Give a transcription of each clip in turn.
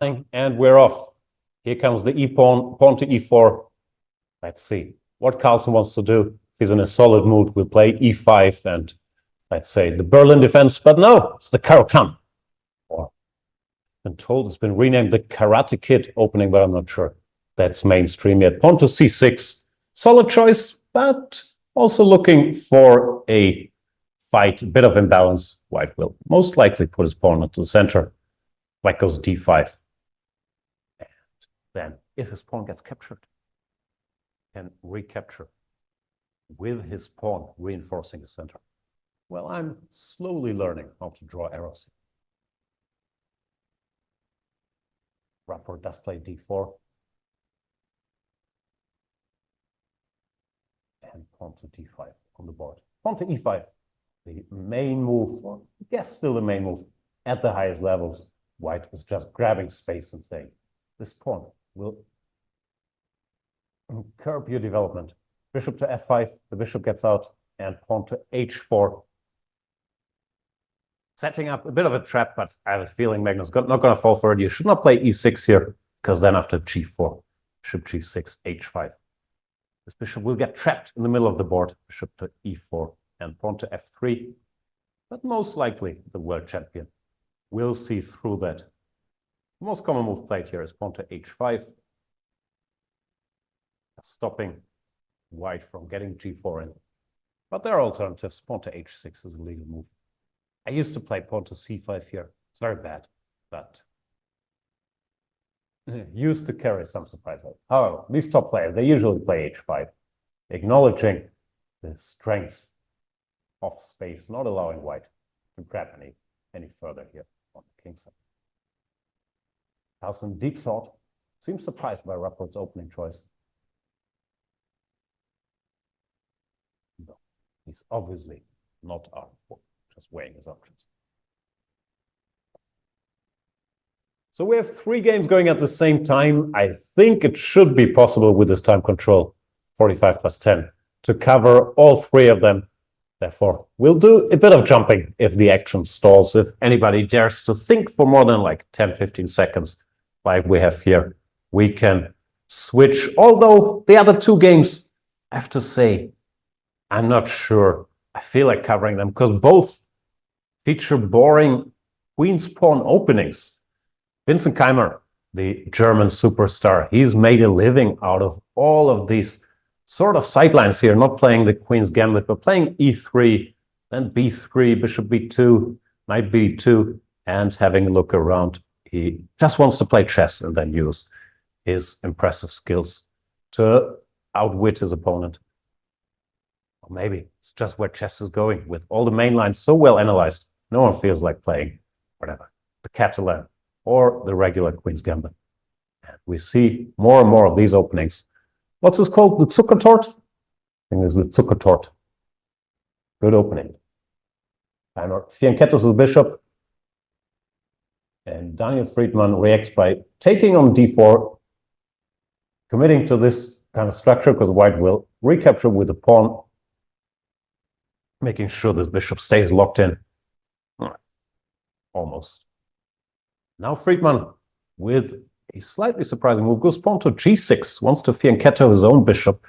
And we're off. Here comes the e-pawn, pawn to e4. Let's see what Carlsen wants to do. He's in a solid mood. We'll play e5 and let's say the Berlin defense, but no, it's the Caro-Kann. Or been told it's been renamed the Karate Kid opening, but I'm not sure that's mainstream yet. Pawn to c6, solid choice, but also looking for a fight, a bit of imbalance. White will most likely put his pawn into the center. Black goes d5. And then, if his pawn gets captured, can recapture with his pawn reinforcing the center. Well, I'm slowly learning how to draw arrows. Rapport does play d4. And pawn to d5 on the board. Pawn to e5, the main move, or I guess still the main move at the highest levels. White is just grabbing space and saying, this pawn will curb your development. Bishop to f5, the bishop gets out, and pawn to h4. Setting up a bit of a trap, but I have a feeling Magnus not going to fall for it. You should not play e6 here, because then after g4, bishop g6, h5. This bishop will get trapped in the middle of the board. Bishop to e4 and pawn to f3. But most likely, the world champion will see through that. The most common move played here is pawn to h5, stopping white from getting g4 in. But there are alternatives. Pawn to h6 is a legal move. I used to play pawn to c5 here. It's very bad, but used to carry some surprise. However, these top players, they usually play h5, acknowledging the strength of space, not allowing white to grab any further here on the king side. Carlsen, deep thought, seems surprised by Rapport's opening choice. No, he's obviously not out for just weighing his options. So we have 3 games going at the same time. I think it should be possible with this time control, 45 plus 10, to cover all 3 of them. Therefore, we'll do a bit of jumping if the action stalls, if anybody dares to think for more than like 10, 15 seconds, like we have here. We can switch, although the other 2 games, I have to say, I'm not sure. I feel like covering them because both feature boring queen's pawn openings. Vincent Keimer, the German superstar, he's made a living out of all of these sort of sidelines here, not playing the queen's gambit, but playing e3, then b3, bishop b2, knight b2, and having a look around. He just wants to play chess and then use his impressive skills to outwit his opponent. Or maybe it's just where chess is going, with all the main lines so well analyzed, no one feels like playing whatever, the Catalan or the regular queen's gambit. And we see more and more of these openings. What's this called? The Zuckertort? I think it's the Zuckertort. Good opening. Fianchetto's the bishop. And Daniel Friedman reacts by taking on d4, committing to this kind of structure because white will recapture with the pawn, making sure this bishop stays locked in. Almost. Now Friedman, with a slightly surprising move, goes pawn to g6, wants to fianchetto his own bishop.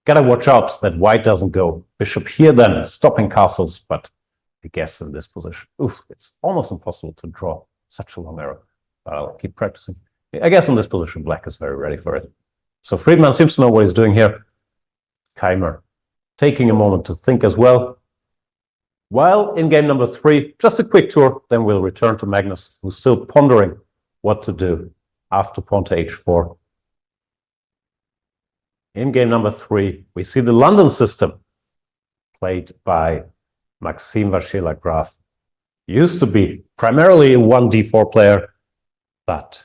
Gotta watch out that white doesn't go bishop here then, stopping castles, but I guess in this position, it's almost impossible to draw such a long arrow. But I'll keep practicing. I guess in this position, black is very ready for it. So Friedman seems to know what he's doing here. Keimer taking a moment to think as well. While in game number 3, just a quick tour, then we'll return to Magnus, who's still pondering what to do after pawn to h4. In game number 3, we see the London system played by Maxime Vacher-Lagrave. Used to be primarily a 1d4 player, but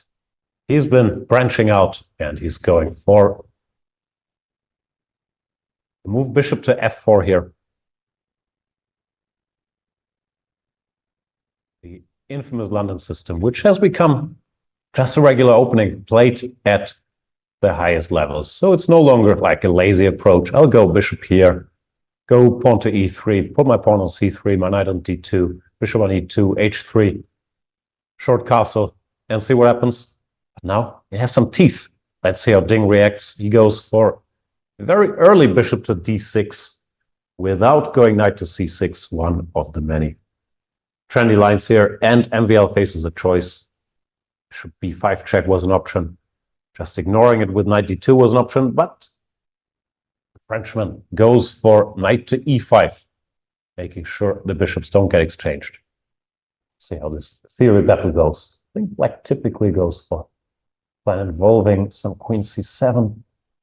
he's been branching out and he's going for the move bishop to f4 here. The infamous London system, which has become just a regular opening played at the highest levels. So it's no longer like a lazy approach. I'll go bishop here, go pawn to e3, put my pawn on c3, my knight on d2, bishop on e2, h3, short castle, and see what happens. But now it has some teeth. Let's see how Ding reacts. He goes for a very early bishop to d6 without going knight to c6, one of the many trendy lines here, and MVL faces a choice. Bishop b5 check was an option. Just ignoring it with knight d2 was an option, but the Frenchman goes for knight to e5, making sure the bishops don't get exchanged. See how this theory battle goes. I think black typically goes for plan involving some queen c7,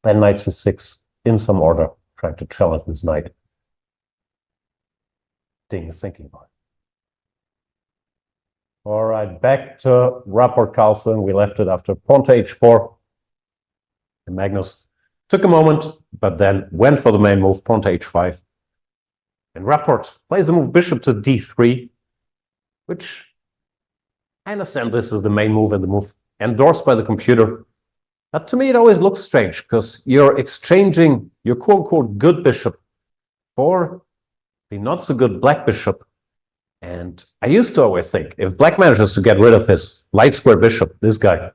then knight c6 in some order, trying to challenge this knight. Ding is thinking about it. All right, back to Rapport Carlsen. We left it after pawn to h4. And Magnus took a moment, but then went for the main move, pawn to h5. And Rapport plays the move bishop to d3, which I understand this is the main move and the move endorsed by the computer. But to me, it always looks strange because you're exchanging your quote-unquote good bishop for the not so good black bishop. And I used to always think if black manages to get rid of his light square bishop, this guy,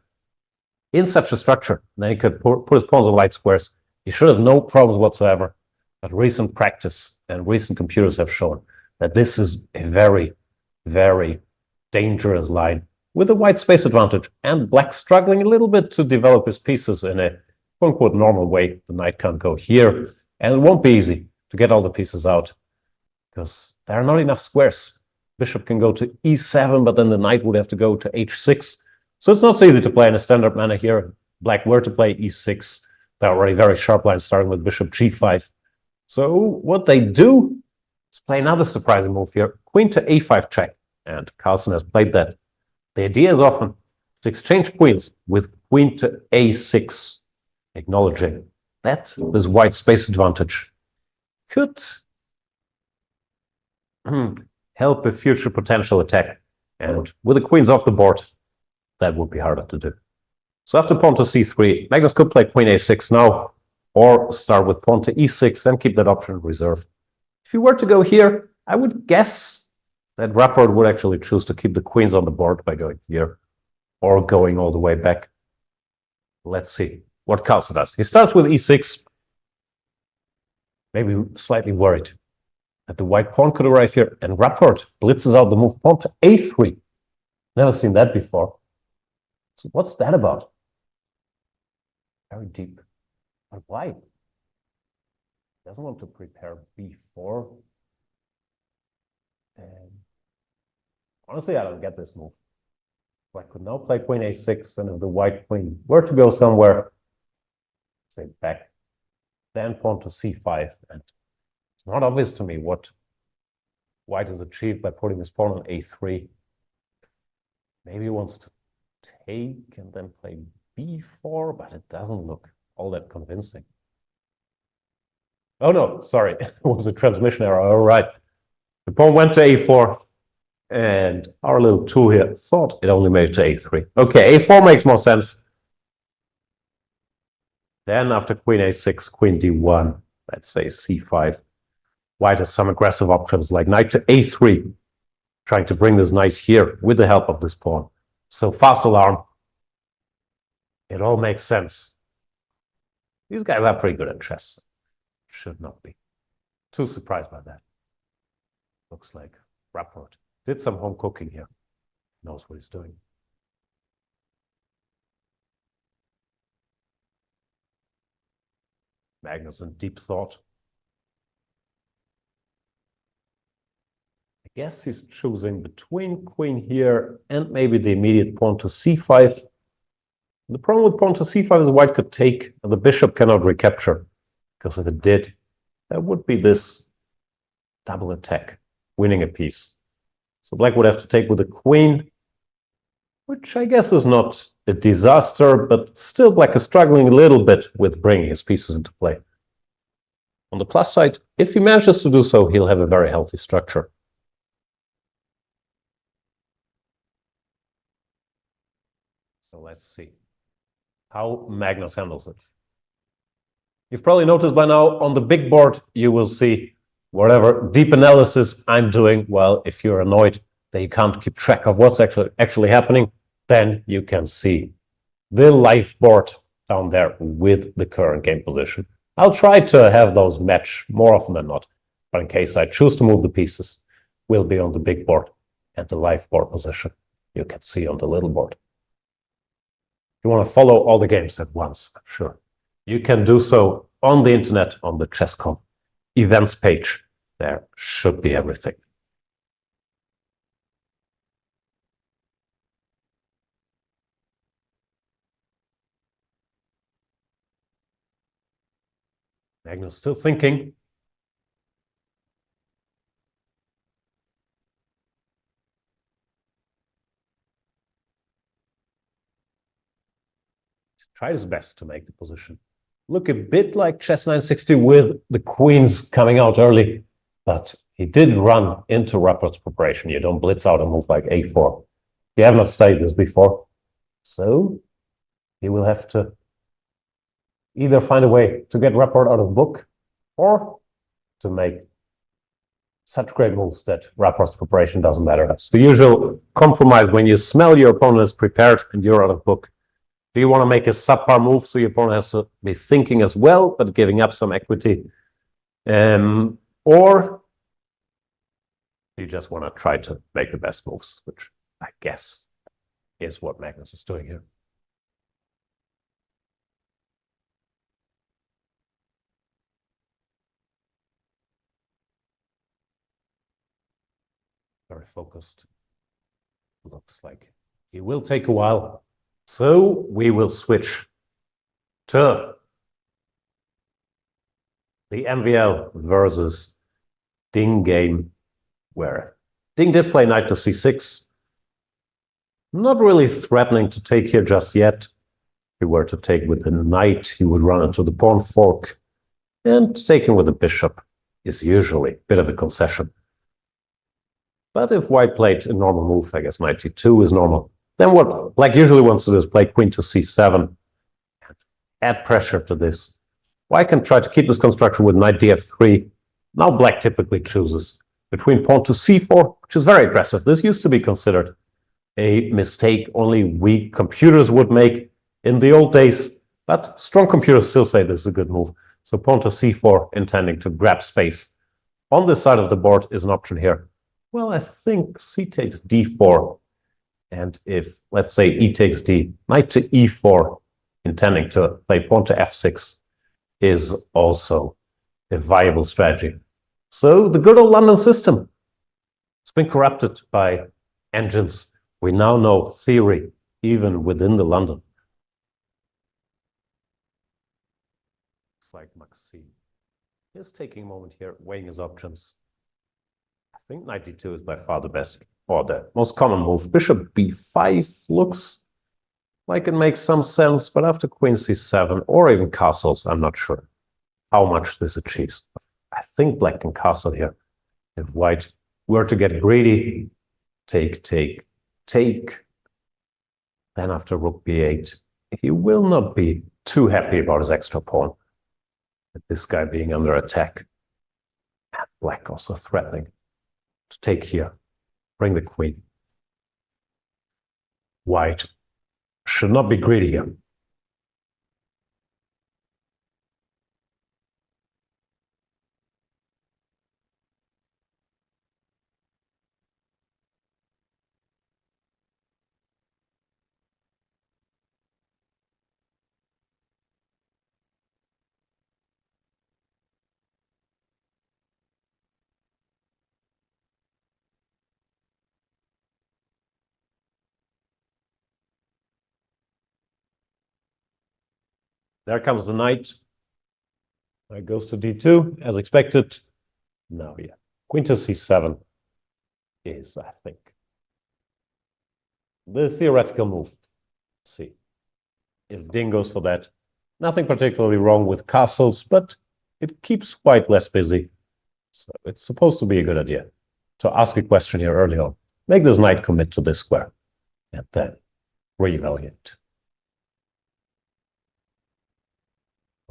in such a structure, then he could put his pawns on light squares. He should have no problems whatsoever. But recent practice and recent computers have shown that this is a very, very dangerous line with a white space advantage, and black struggling a little bit to develop his pieces in a quote-unquote normal way. The knight can't go here, and it won't be easy to get all the pieces out because there are not enough squares. Bishop can go to e7, but then the knight would have to go to h6. So it's not so easy to play in a standard manner here. If black were to play e6, there are already very sharp lines starting with bishop g5. So what they do is play another surprising move here, queen to a5 check, and Carlsen has played that. The idea is often to exchange queens with queen to a6, acknowledging that this white space advantage could help a future potential attack. And with the queens off the board, that would be harder to do. So after pawn to c3, Magnus could play queen a6 now, or start with pawn to e6 and keep that option in reserve. If you were to go here, I would guess that Rapport would actually choose to keep the queens on the board by going here, or going all the way back. Let's see what Carlsen does. He starts with e6, maybe slightly worried that the white pawn could arrive here, and Rapport blitzes out the move pawn to a3. Never seen that before. So what's that about? Very deep. But why? Doesn't want to prepare b4. And honestly, I don't get this move. Black could now play queen a6, and if the white queen were to go somewhere, say back, then pawn to c5. And it's not obvious to me what white has achieved by putting his pawn on a3. Maybe he wants to take and then play b4, but it doesn't look all that convincing. Oh no, sorry, it was a transmission error. All right. The pawn went to a4, and our little tool here thought it only made it to a3. Okay, a4 makes more sense. Then after queen a6, queen d1, let's say c5. White has some aggressive options like knight to a3, trying to bring this knight here with the help of this pawn. So fast alarm. It all makes sense. These guys are pretty good at chess. Should not be too surprised by that. Looks like Rapport did some home cooking here. Knows what he's doing. Magnus in deep thought. I guess he's choosing between queen here and maybe the immediate pawn to c5. The problem with pawn to c5 is white could take, and the bishop cannot recapture, because if it did, there would be this double attack, winning a piece. So black would have to take with the queen, which I guess is not a disaster, but still black is struggling a little bit with bringing his pieces into play. On the plus side, if he manages to do so, he'll have a very healthy structure. So let's see how Magnus handles it. You've probably noticed by now on the big board, you will see whatever deep analysis I'm doing. Well, if you're annoyed that you can't keep track of what's actually happening, then you can see the live board down there with the current game position. I'll try to have those match more often than not, but in case I choose to move the pieces, will be on the big board and the live board position you can see on the little board. If you want to follow all the games at once, I'm sure you can do so on the internet, on the Chess.com events page. There should be everything. Magnus still thinking. He's tried his best to make the position look a bit like chess 960 with the queens coming out early, but he did run into Rapport's preparation. You don't blitz out a move like a4. You have not studied this before, so he will have to either find a way to get Rapport out of book or to make such great moves that Rapport's preparation doesn't matter. That's the usual compromise when you smell your opponent is prepared and you're out of book. Do you want to make a subpar move so your opponent has to be thinking as well, but giving up some equity? Or you just want to try to make the best moves, which I guess is what Magnus is doing here. Very focused. Looks like it will take a while. So we will switch to the MVL versus Ding game, where Ding did play knight to c6. Not really threatening to take here just yet. If he were to take with the knight, he would run into the pawn fork. And taking with the bishop is usually a bit of a concession. But if white played a normal move, I guess knight d2 is normal. Then what black usually wants to do is play queen to c7 and add pressure to this. White can try to keep this construction with knight df3. Now black typically chooses between pawn to c4, which is very aggressive. This used to be considered a mistake only weak computers would make in the old days, but strong computers still say this is a good move. So pawn to c4, intending to grab space on this side of the board, is an option here. Well, I think c takes d4. And if, let's say, e takes d, knight to e4, intending to play pawn to f6, is also a viable strategy. So the good old London system, it's been corrupted by engines. We now know theory, even within the London. Like Maxime is taking a moment here, weighing his options. I think knight d2 is by far the best, or the most common move. Bishop b5 looks like it makes some sense, but after queen c7 or even castles, I'm not sure how much this achieves. I think black can castle here. If white were to get greedy, take, take, take, then after rook b8, he will not be too happy about his extra pawn. With this guy being under attack. And black also threatening to take here. Bring the queen. White should not be greedy here. There comes the knight. Knight goes to d2, as expected. Now, yeah, queen to c7 is, I think, the theoretical move. Let's see if Ding goes for that. Nothing particularly wrong with castles, but it keeps white less busy. So it's supposed to be a good idea to ask a question here early on. Make this knight commit to this square, and then reevaluate.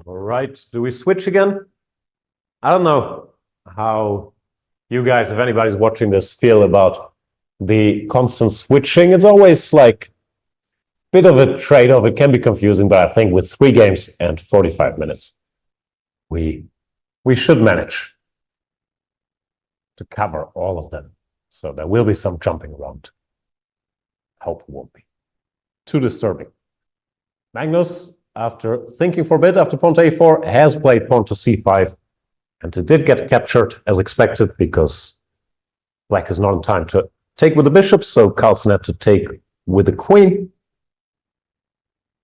All right, do we switch again? I don't know how you guys, if anybody's watching this, feel about the constant switching. It's always like bit of a trade-off. It can be confusing, but I think with 3 games and 45 minutes, we should manage to cover all of them. So there will be some jumping around. Hope it won't be too disturbing. Magnus, after thinking for a bit after pawn to a4, has played pawn to c5, and it did get captured as expected because black is not in time to take with the bishop, so Carlsen had to take with the queen.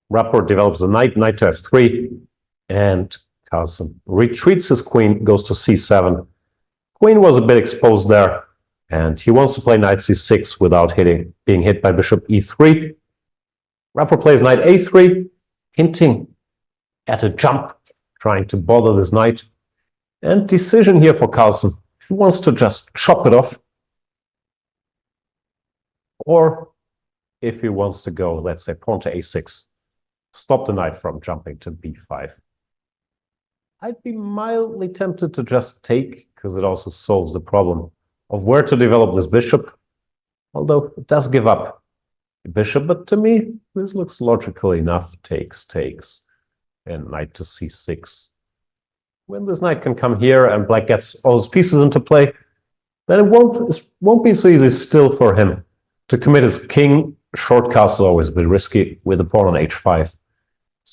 Rapport develops the knight, knight to f3, and Carlsen retreats his queen, goes to c7. Queen was a bit exposed there, and he wants to play knight c6 without being hit by bishop e3. Rapport plays knight a3, hinting at a jump, trying to bother this knight. And decision here for Carlsen. He wants to just chop it off. Or if he wants to go, let's say, pawn to a6, stop the knight from jumping to b5. I'd be mildly tempted to just take, because it also solves the problem of where to develop this bishop, although it does give up the bishop. But to me, this looks logical enough. Takes, and knight to c6. When this knight can come here and black gets all his pieces into play, then it won't be so easy still for him to commit his king. Short castle is always a bit risky with the pawn on h5.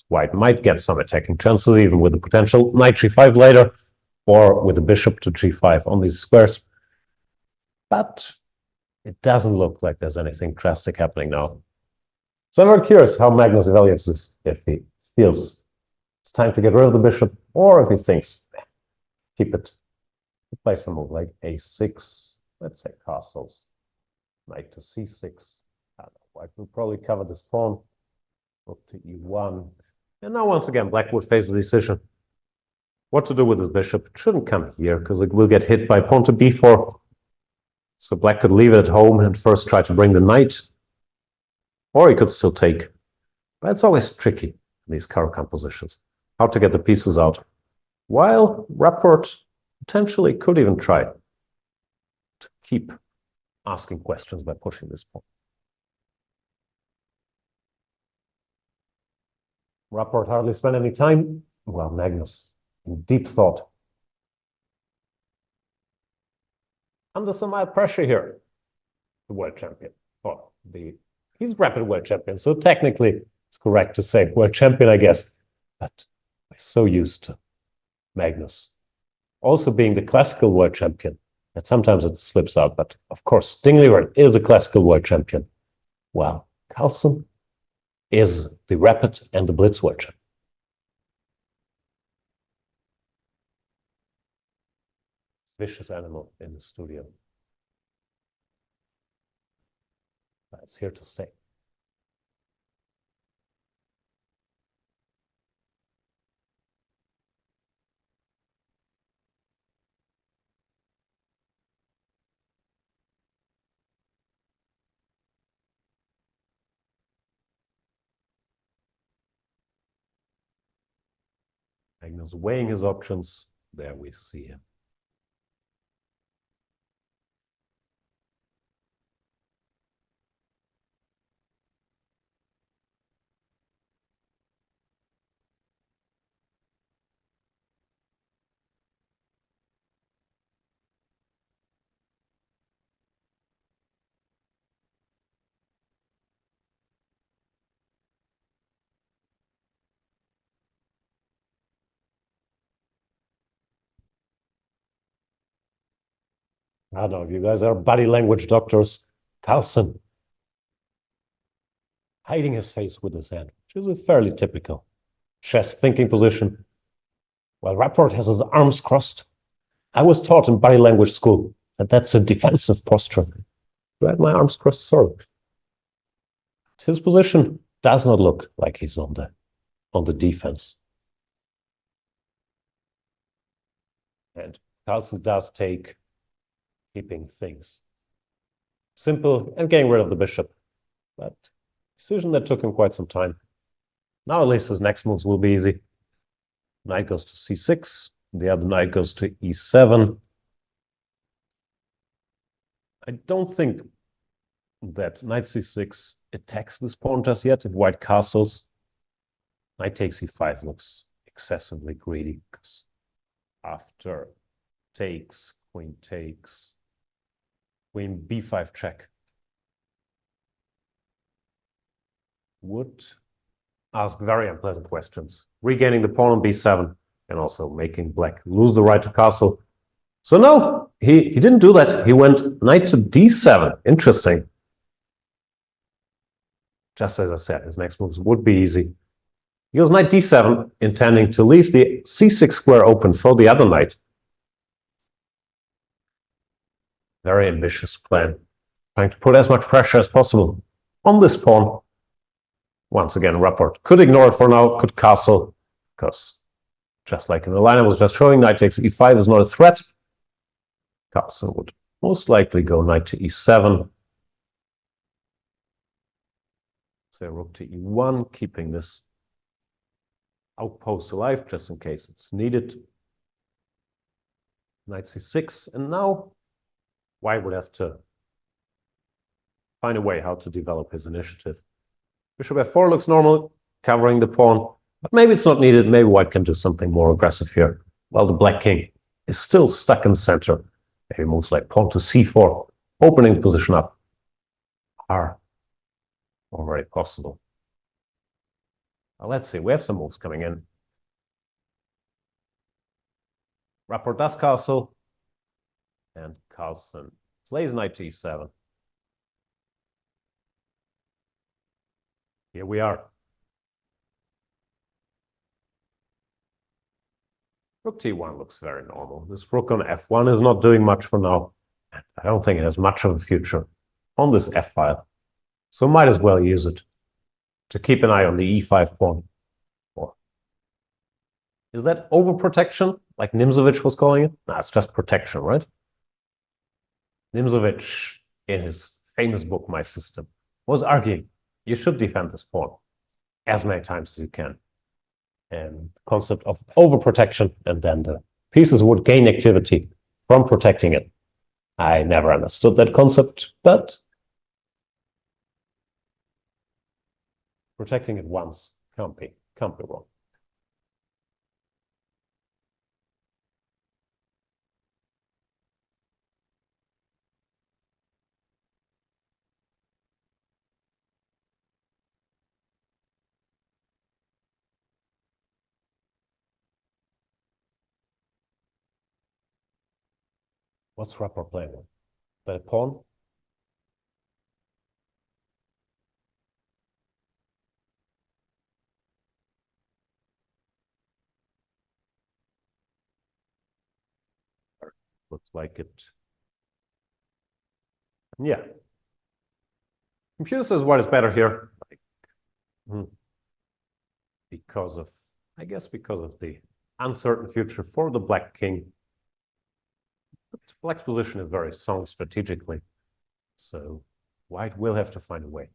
White might get some attacking chances, even with the potential knight g5 later, or with the bishop to g5 on these squares. But it doesn't look like there's anything drastic happening now. So I'm very curious how Magnus evaluates this, if he feels it's time to get rid of the bishop, or if he thinks, keep it, play some move like a6, let's say castles, knight to c6. White will probably cover this pawn, rook to e1. And now once again, black would face the decision what to do with his bishop. It shouldn't come here, because it will get hit by pawn to b4. So black could leave it at home and first try to bring the knight, or he could still take. But it's always tricky in these Carlsen positions, how to get the pieces out. While Rapport potentially could even try to keep asking questions by pushing this pawn. Rapport hardly spent any time. Well, Magnus, in deep thought. Under some mild pressure here, the world champion. Well, he's rapid world champion, so technically it's correct to say world champion, I guess. But we're so used to Magnus also being the classical world champion that sometimes it slips out. But of course, Dinglinger is a classical world champion. Well, Carlsen is the rapid and the blitz world champion. Vicious animal in the studio. But it's here to stay. Magnus weighing his options. There we see him. I don't know if you guys are body language doctors. Carlsen hiding his face with his hand, which is a fairly typical chess thinking position. While Rapport has his arms crossed. I was taught in body language school that that's a defensive posture. I had my arms crossed, sorry. His position does not look like he's on the defense. And Carlsen does take keeping things simple and getting rid of the bishop. But decision that took him quite some time. Now at least his next moves will be easy. Knight goes to c6. The other knight goes to e7. I don't think that knight c6 attacks this pawn just yet. If white castles, knight takes e5 looks excessively greedy, because after takes, queen b5 check would ask very unpleasant questions, regaining the pawn on b7 and also making black lose the right to castle. So no, he didn't do that. He went knight to d7. Interesting. Just as I said, his next moves would be easy. He goes knight d7, intending to leave the c6 square open for the other knight. Very ambitious plan. Trying to put as much pressure as possible on this pawn. Once again, Rapport could ignore it for now, could castle, because just like in the line I was just showing, knight takes e5 is not a threat. Carlsen would most likely go knight to e7. Say rook to e1, keeping this outpost alive just in case it's needed. Knight c6, and now white would have to find a way how to develop his initiative. Bishop f4 looks normal, covering the pawn, but maybe it's not needed. Maybe white can do something more aggressive here, while the black king is still stuck in the center. Maybe moves like pawn to c4, opening the position up, are already possible. Now let's see, we have some moves coming in. Rapport does castle, and Carlsen plays knight to e7. Here we are. Rook t1 looks very normal. This rook on f1 is not doing much for now. I don't think it has much of a future on this f-file. So might as well use it to keep an eye on the e5 pawn. Or is that overprotection, like Nimzowitsch was calling it? No, it's just protection, right? Nimzowitsch, in his famous book, My System, was arguing you should defend this pawn as many times as you can. And the concept of overprotection, and then the pieces would gain activity from protecting it. I never understood that concept, but protecting it once can't be wrong. What's Rapport playing with? The pawn? Looks like it. Yeah. Computer says white is better here. Because of, I guess, because of the uncertain future for the black king. But black's position is very sound strategically. So white will have to find a way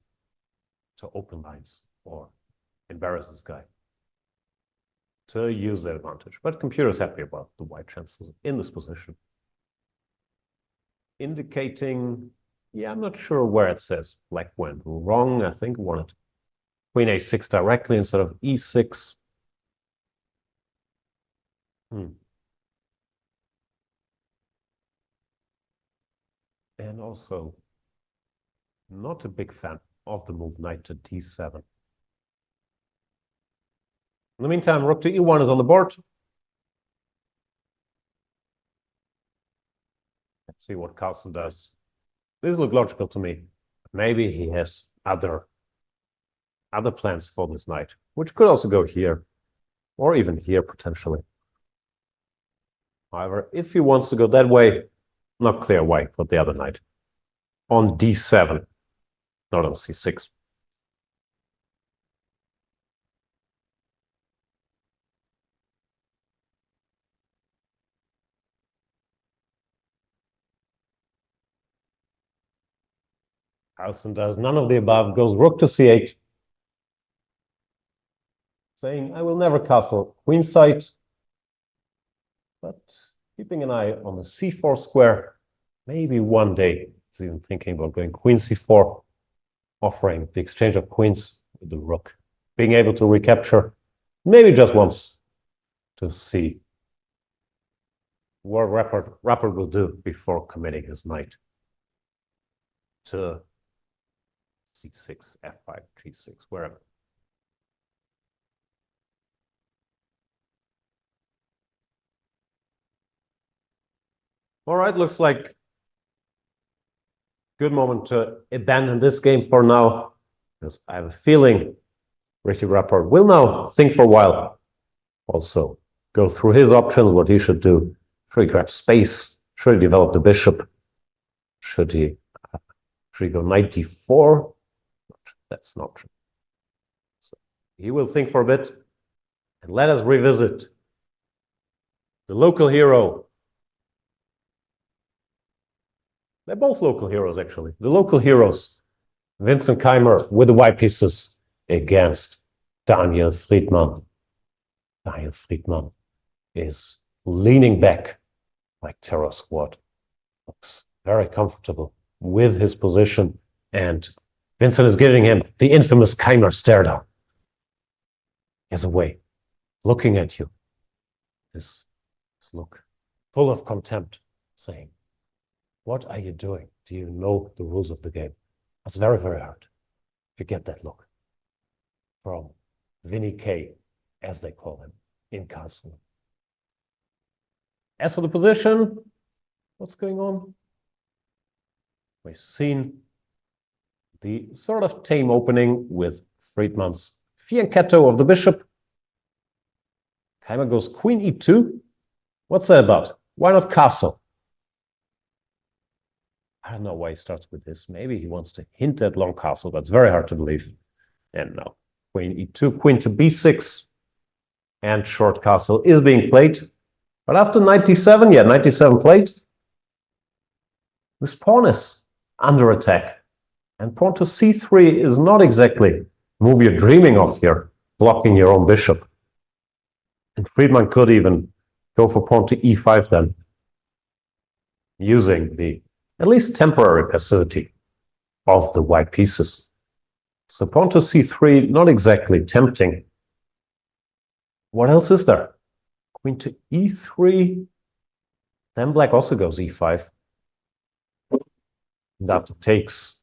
to open lines or embarrass this guy to use that advantage. But computer is happy about the white chances in this position. Indicating, yeah, I'm not sure where it says black went wrong. I think wanted queen a6 directly instead of e6. And also not a big fan of the move knight to d7. In the meantime, rook to e1 is on the board. Let's see what Carlsen does. This looks logical to me. Maybe he has other plans for this knight, which could also go here, or even here potentially. However, if he wants to go that way, not clear why for the other knight. On d7, not on c6. Carlsen does none of the above, goes rook to c8, saying, I will never castle queenside, but keeping an eye on the c4 square. Maybe one day He's even thinking about going queen c4, offering the exchange of queens with the rook, being able to recapture, maybe just wants to see what Rapport will do before committing his knight to c6, f5, g6, wherever. All right, looks like good moment to abandon this game for now, because I have a feeling Ricky Rapport will now think for a while. Also, go through his options, what he should do. Should he grab space? Should he develop the bishop? Should he go knight d4? That's not true. So he will think for a bit. And let us revisit the local hero. They're both local heroes, actually. The local heroes, Vincent Keimer with the white pieces against Daniel Friedman. Daniel Friedman is leaning back like terror squad. Looks very comfortable with his position. And Vincent is giving him the infamous Keimer stare down. He has a way looking at you. This look full of contempt, saying, what are you doing? Do you know the rules of the game? That's very, very hard to get that look from Vinny K, as they call him, in Carlsen. As for the position, what's going on? We've seen the sort of tame opening with Friedman's fianchetto of the bishop. Keimer goes queen e2. What's that about? Why not castle? I don't know why he starts with this. Maybe he wants to hint at long castle. That's very hard to believe. And now, queen e2, queen to b6, and short castle is being played. But after knight d7, yeah, knight d7 played, this pawn is under attack. And pawn to c3 is not exactly the move you're dreaming of here, blocking your own bishop. And Friedman could even go for pawn to e5 then, using the at least temporary passivity of the white pieces. So pawn to c3, not exactly tempting. What else is there? Queen to e3. Then black also goes e5. And after takes,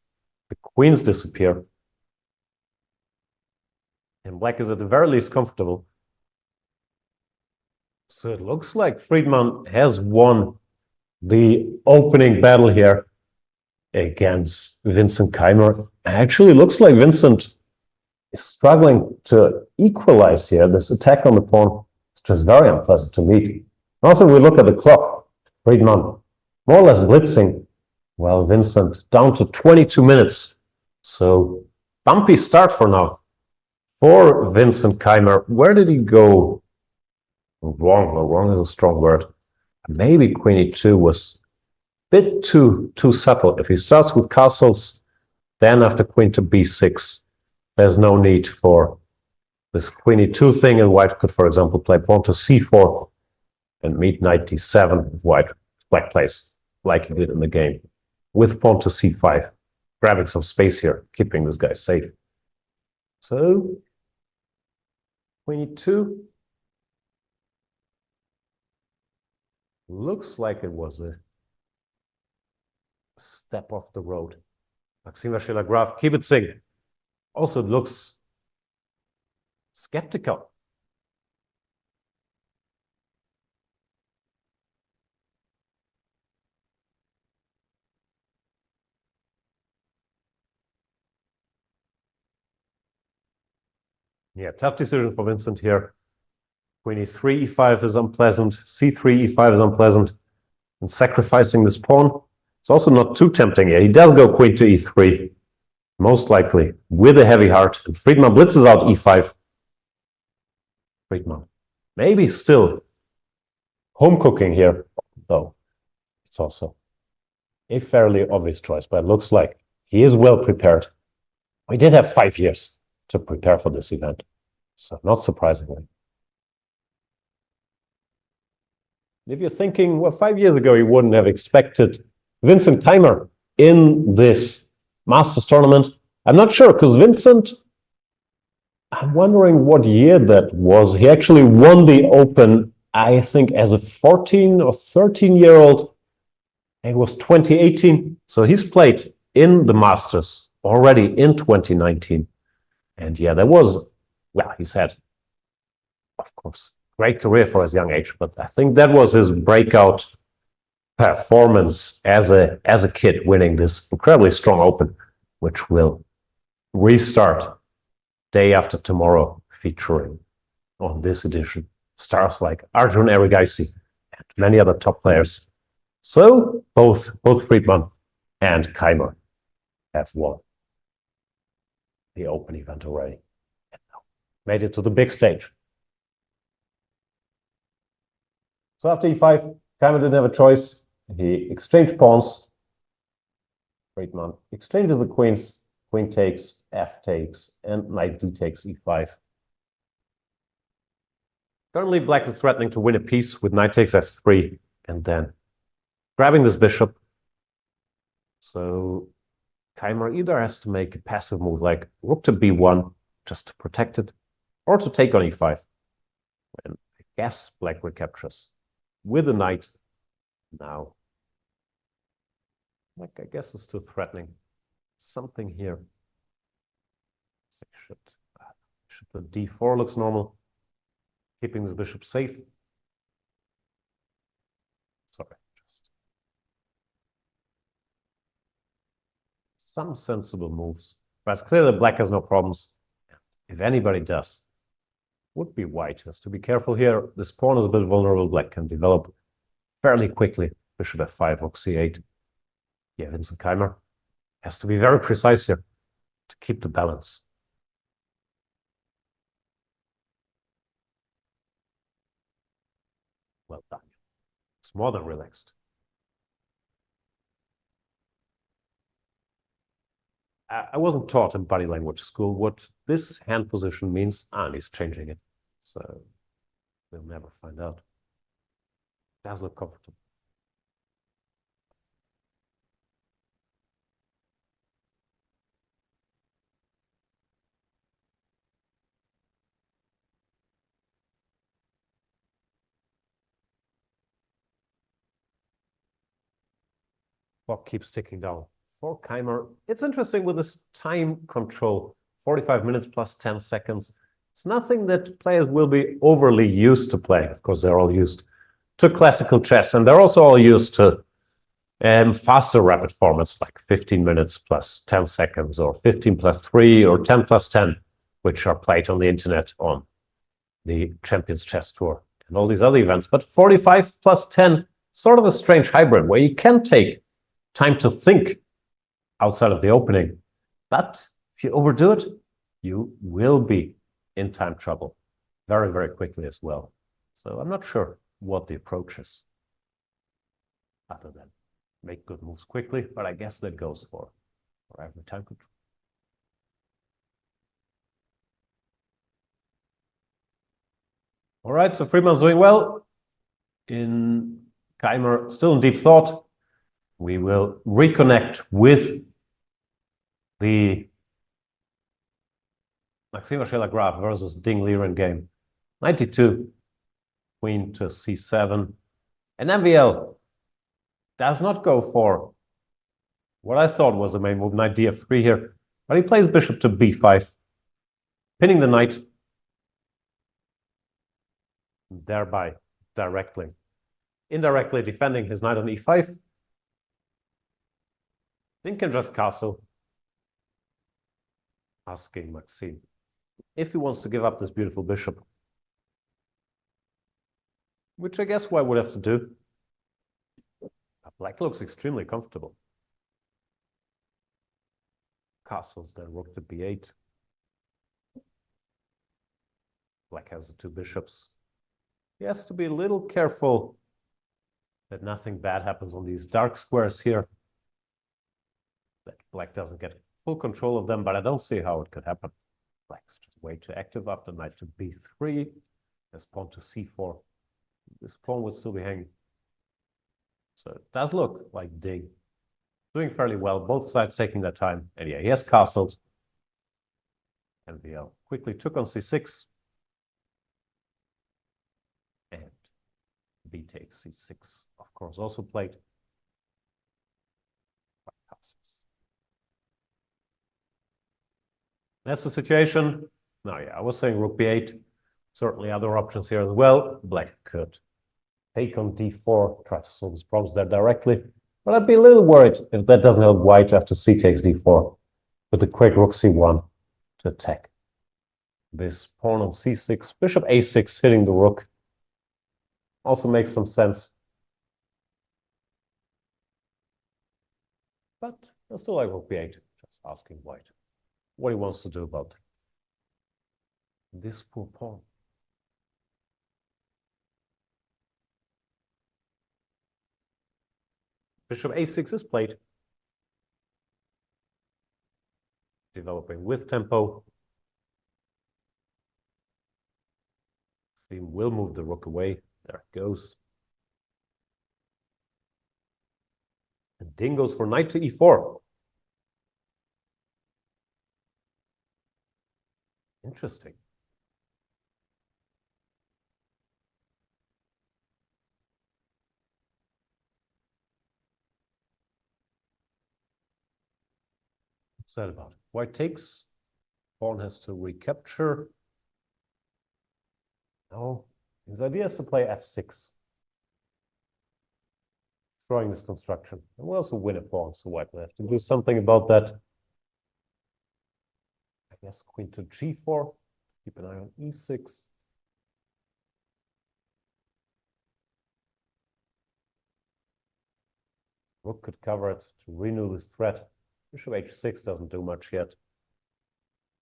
the queens disappear. And black is at the very least comfortable. So it looks like Friedman has won the opening battle here against Vincent Keimer. Actually looks like Vincent is struggling to equalize here. This attack on the pawn is just very unpleasant to meet. Also, we look at the clock. Friedman more or less blitzing, while Vincent down to 22 minutes. So bumpy start for now for Vincent Keimer. Where did he go wrong? Well, wrong is a strong word. Maybe queen e2 was a bit too subtle. If he starts with castles, then after queen to b6, there's no need for this queen e2 thing, and white could, for example, play pawn to c4 and meet knight d7. Black plays like he did in the game, with pawn to c5, grabbing some space here, keeping this guy safe. So, queen e2. Looks like it was a step off the road. Maxime Vachier-Lagrave Kibitzing also looks skeptical. Yeah, tough decision for Vincent here. Queen e3, e5 is unpleasant. c3, e5 is unpleasant. And sacrificing this pawn, it's also not too tempting here. He does go queen to e3, most likely, with a heavy heart. And Friedman blitzes out e5. Friedman, maybe still home cooking here, though. It's also a fairly obvious choice, but it looks like he is well prepared. We did have 5 years to prepare for this event, so not surprisingly. If you're thinking, well, 5 years ago, you wouldn't have expected Vincent Keimer in this Masters tournament. I'm not sure, because Vincent, I'm wondering what year that was. He actually won the Open, I think, as a 14 or 13-year-old. It was 2018. So he's played in the Masters already in 2019. And yeah, there was, well, he's had, of course, great career for his young age, but I think that was his breakout performance as a kid, winning this incredibly strong Open, which will restart day after tomorrow, featuring on this edition stars like Arjun Erigaisi and many other top players. So both Friedman and Keimer have won the Open event already and now made it to the big stage. So after e5, Keimer didn't have a choice. He exchanged pawns. Friedman exchanges the queens. Queen takes, f takes, and knight d takes e5. Currently, black is threatening to win a piece with knight takes f3 and then grabbing this bishop. So Keimer either has to make a passive move like rook to b1 just to protect it, or to take on e5. And I guess black recaptures with the knight now. Like, I guess it's too threatening. Something here. Bishop to d4 looks normal. Keeping the bishop safe. Sorry, just some sensible moves. But it's clear that black has no problems. If anybody does, would be white. Has to be careful here. This pawn is a bit vulnerable. Black can develop fairly quickly. Bishop f5, rook c8. Yeah, Vincent Keimer has to be very precise here to keep the balance. Well done. It's more than relaxed. I wasn't taught in body language school what this hand position means, and he's changing it. So we'll never find out. It does look comfortable. Clock keeps ticking down. For Keimer, it's interesting with this time control, 45 minutes plus 10 seconds. It's nothing that players will be overly used to playing. Of course, they're all used to classical chess, and they're also all used to faster rapid formats like 15 minutes plus 10 seconds, or 15 plus 3, or 10 plus 10, which are played on the internet on the Champions Chess Tour and all these other events. But 45 plus 10, sort of a strange hybrid where you can take time to think outside of the opening. But if you overdo it, you will be in time trouble very, very quickly as well. So I'm not sure what the approach is, other than make good moves quickly, but I guess that goes for every time control. All right, so Friedman's doing well. In Keimer, still in deep thought. We will reconnect with the Maxime Vachier-Lagrave versus Ding Liren game. 92, queen to c7. And MVL does not go for what I thought was the main move, knight df3 here. But he plays bishop to b5, pinning the knight, thereby indirectly defending his knight on e5. Ding can just castle, asking Maxime if he wants to give up this beautiful bishop, which I guess White would have to do. Black looks extremely comfortable. Castles, then rook to b8. Black has the two bishops. He has to be a little careful that nothing bad happens on these dark squares here, that black doesn't get full control of them, but I don't see how it could happen. Black's just way too active after knight to b3. There's pawn to c4. This pawn would still be hanging. So it does look like Ding doing fairly well. Both sides taking their time. And yeah, he has castled. And VL quickly took on c6. And B takes c6, of course, also played. That's the situation. Now, yeah, I was saying rook b8. Certainly other options here as well. Black could take on d4, try to solve his problems there directly. But I'd be a little worried if that doesn't help white after c takes d4 with the quick rook c1 to attack. This pawn on c6, bishop a6 hitting the rook also makes some sense. But I still like rook b8, just asking white what he wants to do about this poor pawn. Bishop a6 is played. Developing with tempo. He will move the rook away. There it goes. And Ding goes for knight to e4. Interesting. What's that about? White takes. Pawn has to recapture. No, his idea is to play f6. Destroying this construction. And we'll also win a pawn, so white will have to do something about that. I guess queen to g4. Keep an eye on e6. Rook could cover it to renew this threat. Bishop h6 doesn't do much yet,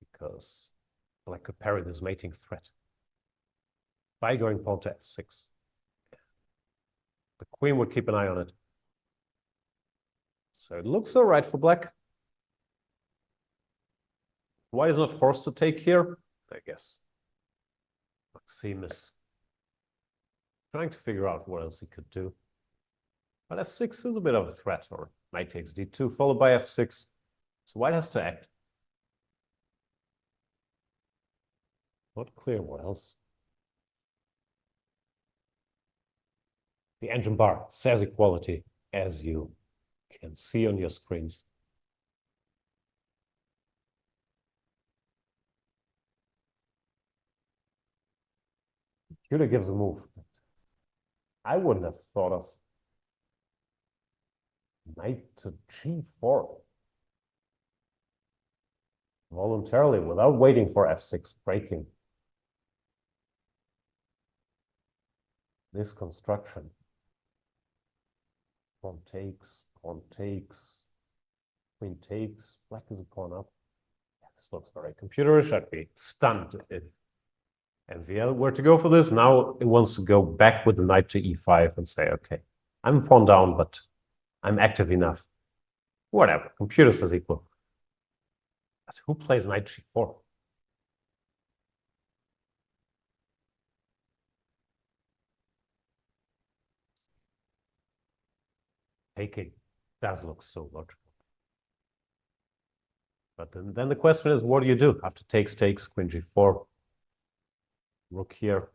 because black could parry this mating threat by going pawn to f6. The queen would keep an eye on it. So it looks all right for black. White is not forced to take here, I guess. Maxime is trying to figure out what else he could do. But f6 is a bit of a threat, or knight takes d2, followed by f6. So white has to act. Not clear what else. The engine bar says equality, as you can see on your screens. Computer gives a move I wouldn't have thought of. Knight to g4. Voluntarily, without waiting for f6 breaking. This construction. Pawn takes, queen takes, black is a pawn up. Yeah, this looks very computerish. I'd be stunned if MVL were to go for this. Now it wants to go back with the knight to e5 and say, okay, I'm a pawn down, but I'm active enough. Whatever, computer says equal. But who plays knight g4? Taking does look so logical. But then the question is, what do you do after takes, queen g4, rook here?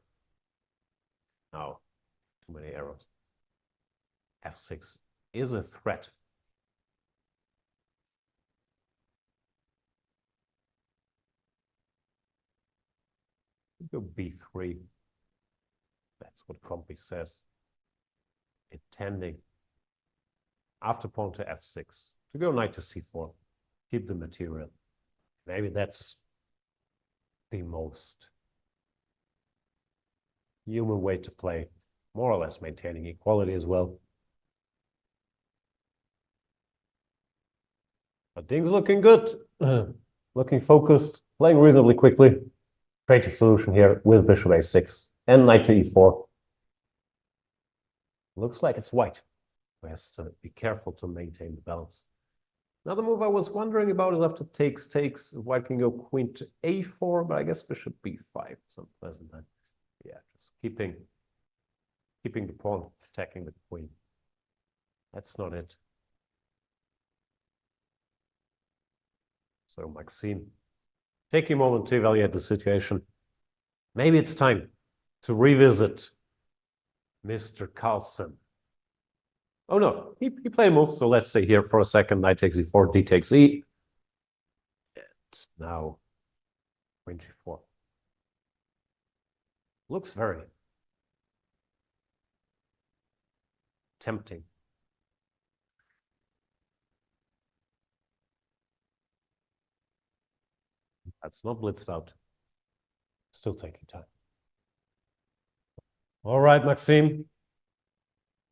Now, too many arrows. f6 is a threat. Go b3. That's what Compy says. Intending after pawn to f6 to go knight to c4. Keep the material. Maybe that's the most human way to play, more or less maintaining equality as well. But Ding's looking good, looking focused, playing reasonably quickly. Creative solution here with bishop a6 and knight to e4. Looks like it's white, who has to be careful to maintain the balance. Another move I was wondering about is after takes, white can go queen to a4, but I guess bishop b5 is unpleasant then. Yeah, just keeping the pawn, attacking the queen. That's not it. So Maxime, take a moment to evaluate the situation. Maybe it's time to revisit Mr. Carlsen. Oh no, he played a move, so let's stay here for a second. Knight takes e4, d takes e. And now queen g4. Looks very tempting. That's not blitzed out. Still taking time. All right, Maxime.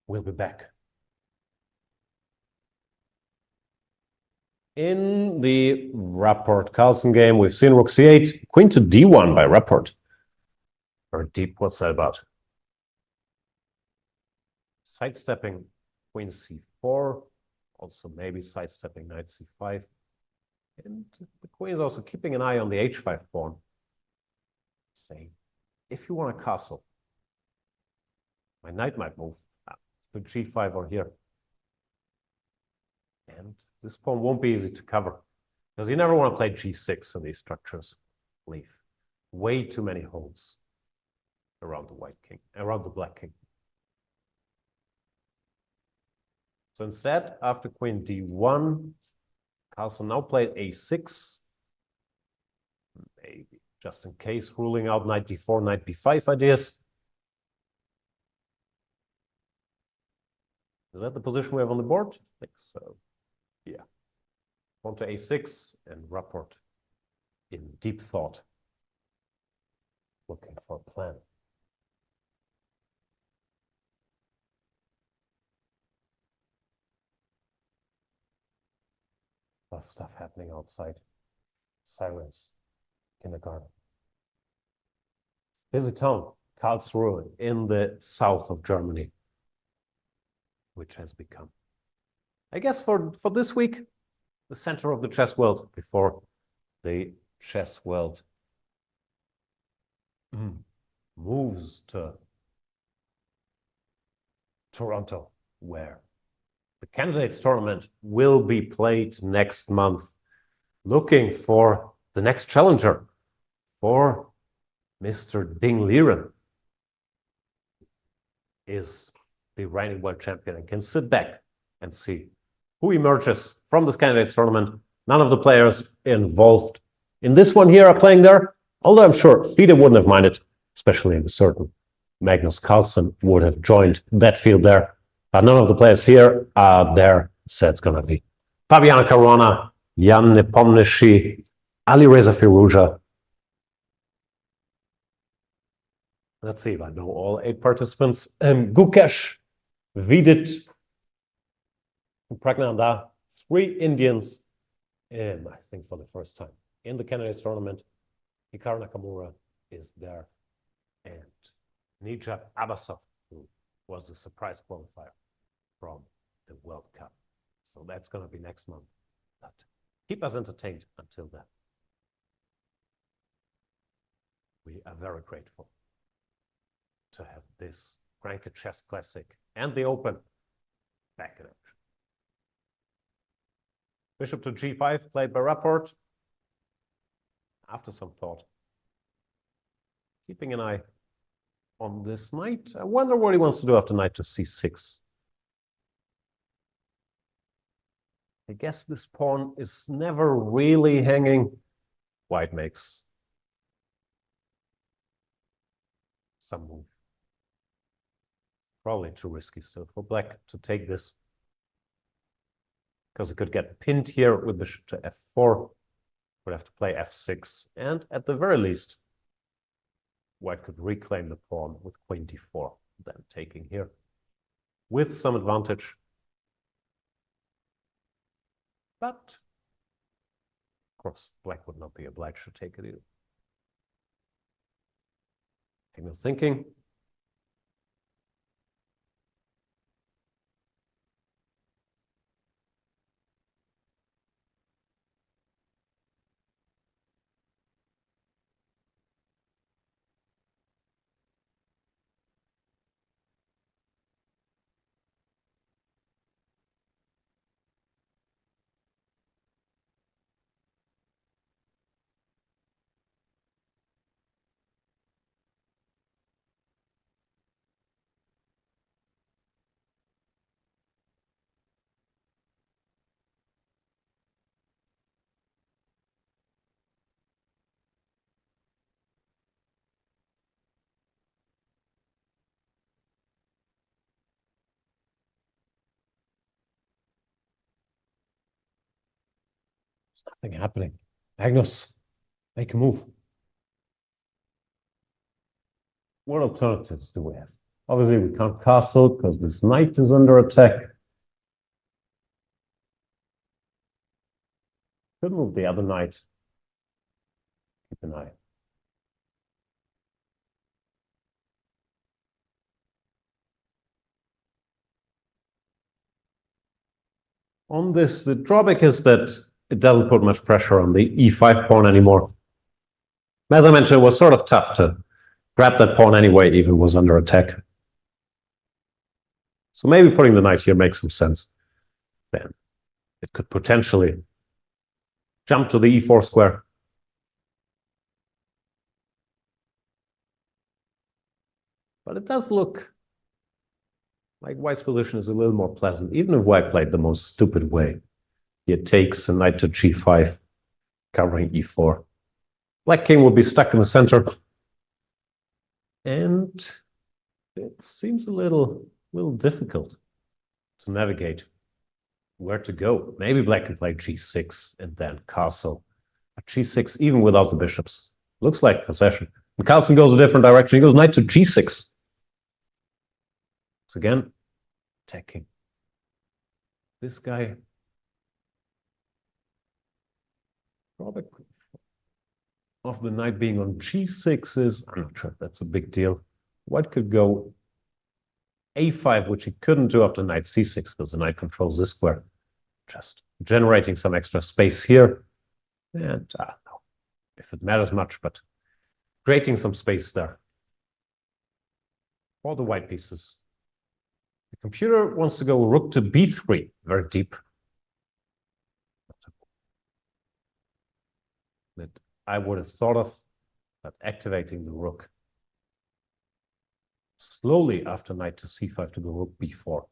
We'll be back. In the Rapport Carlsen game, we've seen rook c8, queen to d1 by Rapport. Very deep, what's that about? Sidestepping queen c4, also maybe sidestepping knight c5. And the queen is also keeping an eye on the h5 pawn. Saying, if you want a castle, my knight might move to g5 or here. And this pawn won't be easy to cover, because you never want to play g6 in these structures. Leave way too many holes around the white king, around the black king. So instead, after queen d1, Carlsen now played a6. Maybe just in case, ruling out knight d4, knight b5 ideas. Is that the position we have on the board? I think so. Yeah. Pawn to a6 and Rapport in deep thought, looking for a plan. A lot of stuff happening outside. Sirens, kindergarten. Busy town, Karlsruhe, in the south of Germany, which has become, I guess, for this week, the center of the chess world before the chess world moves to Toronto, where the candidates tournament will be played next month, looking for the next challenger for Mr. Ding Liren. Is the reigning world champion and can sit back and see who emerges from this candidates tournament. None of the players involved in this one here are playing there, although I'm sure FIDE wouldn't have minded, especially in the certain Magnus Carlsen would have joined that field there. But none of the players here are there, so it's going to be Fabiano Caruana, Jan Nepomniachtchi, Alireza Firouzja. Let's see if I know all 8 participants. Gukesh, Vidit, Pragnanda, 3 Indians, I think for the first time in the candidates tournament. Hikaru Nakamura is there, and Nijat Abbasov, who was the surprise qualifier from the World Cup. So that's going to be next month. But keep us entertained until then. We are very grateful to have this Granke Chess Classic and the Open back in action. Bishop to g5, played by Rapport. After some thought, keeping an eye on this knight. I wonder what he wants to do after knight to c6. I guess this pawn is never really hanging. White makes some move. Probably too risky still for black to take this, because it could get pinned here with bishop to f4. Would have to play f6, and at the very least, white could reclaim the pawn with queen d4, then taking here with some advantage. But of course, black would not be obliged to take it either. Signal thinking. Nothing happening. Magnus, make a move. What alternatives do we have? Obviously, we can't castle because this knight is under attack. Could move the other knight. Keep an eye. On this, the drawback is that it doesn't put much pressure on the e5 pawn anymore. As I mentioned, it was sort of tough to grab that pawn anyway, even was under attack. So maybe putting the knight here makes some sense. Then it could potentially jump to the e4 square. But it does look like white's position is a little more pleasant, even if white played the most stupid way. Here takes a knight to g5, covering e4. Black king will be stuck in the center. And it seems a little difficult to navigate where to go. Maybe black can play g6 and then castle. But g6, even without the bishops, looks like concession. And Carlsen goes a different direction. He goes knight to g6. It's again attacking. This guy. Drawback of the knight being on g6 is, I'm not sure if that's a big deal. White could go a5, which he couldn't do after knight c6 because the knight controls this square. Just generating some extra space here. And I don't know if it matters much, but creating some space there for the white pieces. The computer wants to go rook to b3, very deep. That I would have thought of, but activating the rook slowly after knight to c5 to go rook b4.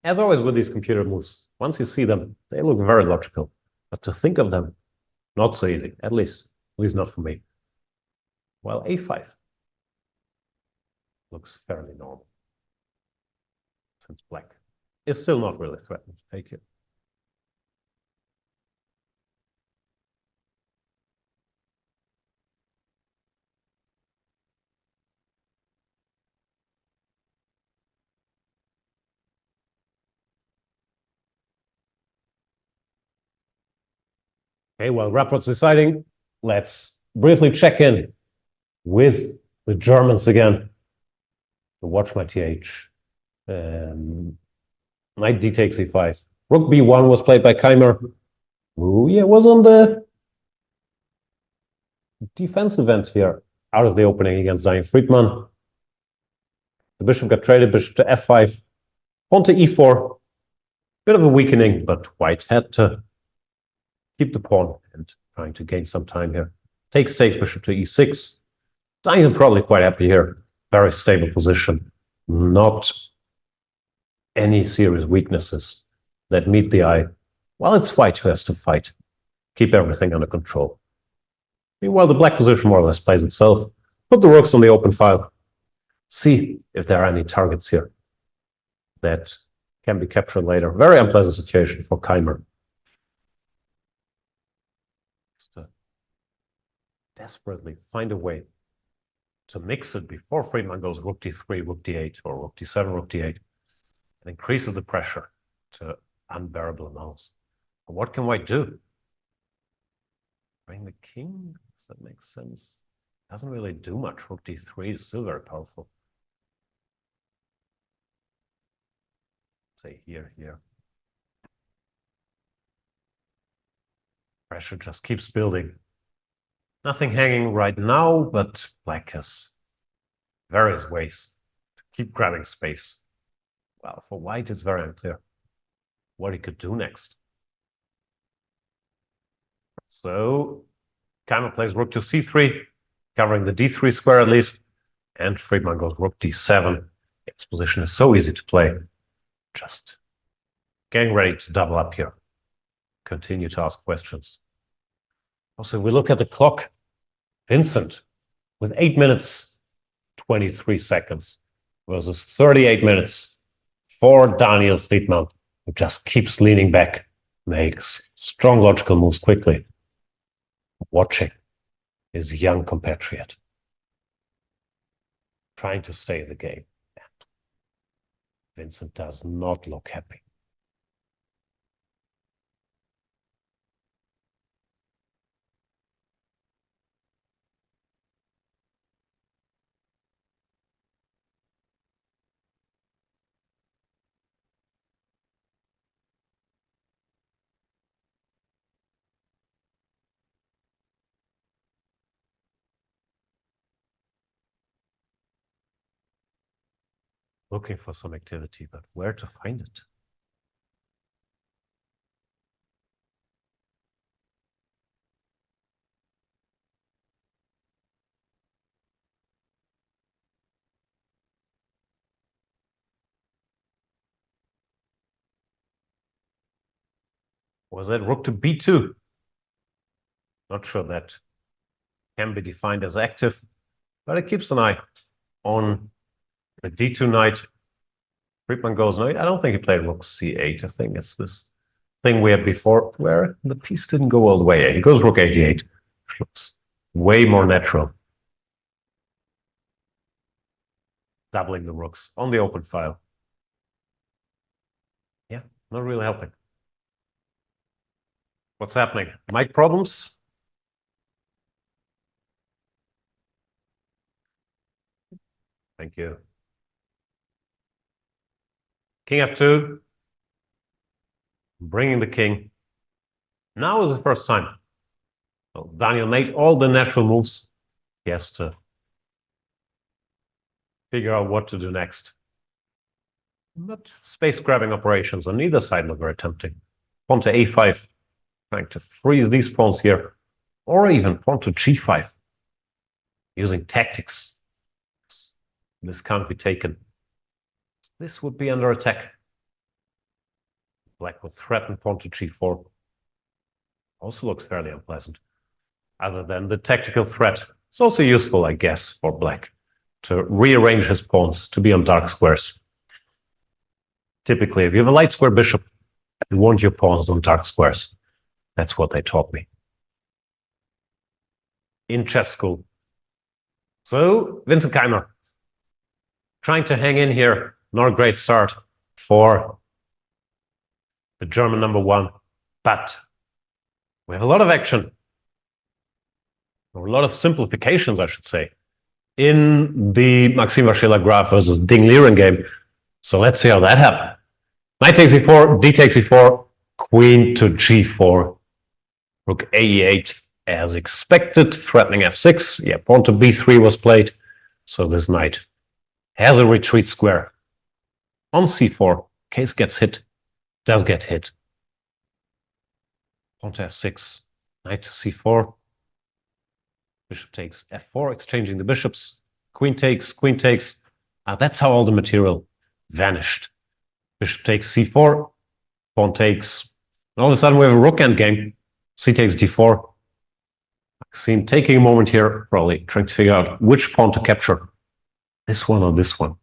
As always with these computer moves, once you see them, they look very logical. But to think of them, not so easy, at least not for me. While a5 looks fairly normal, since black is still not really threatened to take it. Okay, while Rapport's deciding, let's briefly check in with the Germans again. To watch my th. Knight d takes e5. Rook b1 was played by Keimer. Ooh, yeah, was on the defensive end here, out of the opening against Daniel Friedman. The bishop got traded, bishop to f5, pawn to e4. Bit of a weakening, but white had to keep the pawn and trying to gain some time here. Takes, bishop to e6. Daniel probably quite happy here. Very stable position. Not any serious weaknesses that meet the eye. Well, it's white who has to fight. Keep everything under control. Meanwhile, the black position more or less plays itself. Put the rooks on the open file. See if there are any targets here that can be captured later. Very unpleasant situation for Keimer. To desperately find a way to mix it before Friedman goes rook d3, rook d8, or rook d7, rook d8, and increases the pressure to unbearable amounts. But what can white do? Bring the king? Does that make sense? Doesn't really do much. Rook d3 is still very powerful. Say here. Pressure just keeps building. Nothing hanging right now, but black has various ways to keep grabbing space. Well, for white, it's very unclear what he could do next. So, Keimer plays rook to c3, covering the d3 square at least, and Friedman goes rook d7. Its position is so easy to play. Just getting ready to double up here. Continue to ask questions. Also, we look at the clock. Vincent with 8 minutes, 23 seconds versus 38 minutes for Daniel Friedman, who just keeps leaning back makes strong logical moves quickly, watching his young compatriot, trying to stay in the game. Vincent does not look happy. Looking for some activity, but where to find it? Was it rook to b2? Not sure that can be defined as active, but it keeps an eye on the d2 knight. Friedman goes, no, I don't think he played rook c8. I think it's this thing we had before where the piece didn't go all the way. He goes rook a8, which looks way more natural. Doubling the rooks on the open file. Yeah, not really helping. What's happening? Mic problems? Thank you. King f2. Bringing the king. Now is the first time. So Daniel made all the natural moves. He has to figure out what to do next. But space-grabbing operations on either side look very tempting. Pawn to a5, trying to freeze these pawns here. Or even pawn to g5, using tactics. This can't be taken. This would be under attack. Black would threaten pawn to g4. Also looks fairly unpleasant. Other than the tactical threat, it's also useful, I guess, for black to rearrange his pawns to be on dark squares. Typically, if you have a light square bishop, you want your pawns on dark squares. That's what they taught me in chess school. So, Vincent Keimer, trying to hang in here. Not a great start for the German #1, but we have a lot of action, or a lot of simplifications, I should say, in the Maxim Waschela Graf versus Ding Liren game. So let's see how that happened. Knight takes e4, d takes e4, queen to g4, rook a8 as expected, threatening f6. Yeah, pawn to b3 was played, so this knight has a retreat square. On c4, case gets hit, does get hit. Pawn to f6, knight to c4, bishop takes f4, exchanging the bishops, queen takes, queen takes. That's how all the material vanished. Bishop takes c4, pawn takes. And all of a sudden we have a rook endgame. C takes d4. Maxim taking a moment here, probably trying to figure out which pawn to capture. This one or this one.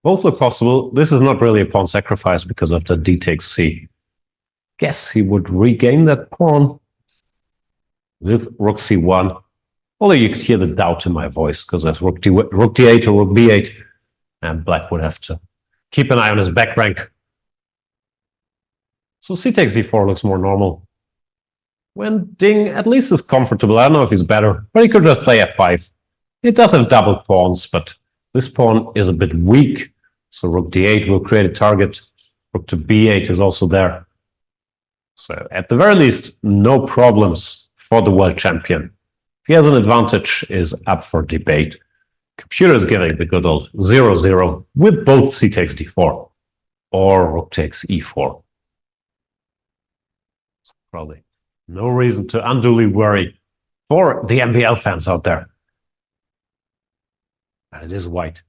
Both look possible. This is not really a pawn sacrifice because after d takes c. Guess he would regain that pawn with rook c1. Although you could hear the doubt in my voice because there's rook d8 or rook b8. And black would have to keep an eye on his back rank. So c takes d4 looks more normal. When Ding at least is comfortable, I don't know if he's better, but he could just play f5. It does have double pawns, but this pawn is a bit weak. So rook d8 will create a target. Rook to b8 is also there. So at the very least, no problems for the world champion. If he has an advantage, is up for debate. Computer is giving the good old 0-0 with both c takes d4 or rook takes e4. Probably no reason to unduly worry for the MVL fans out there. But it is white.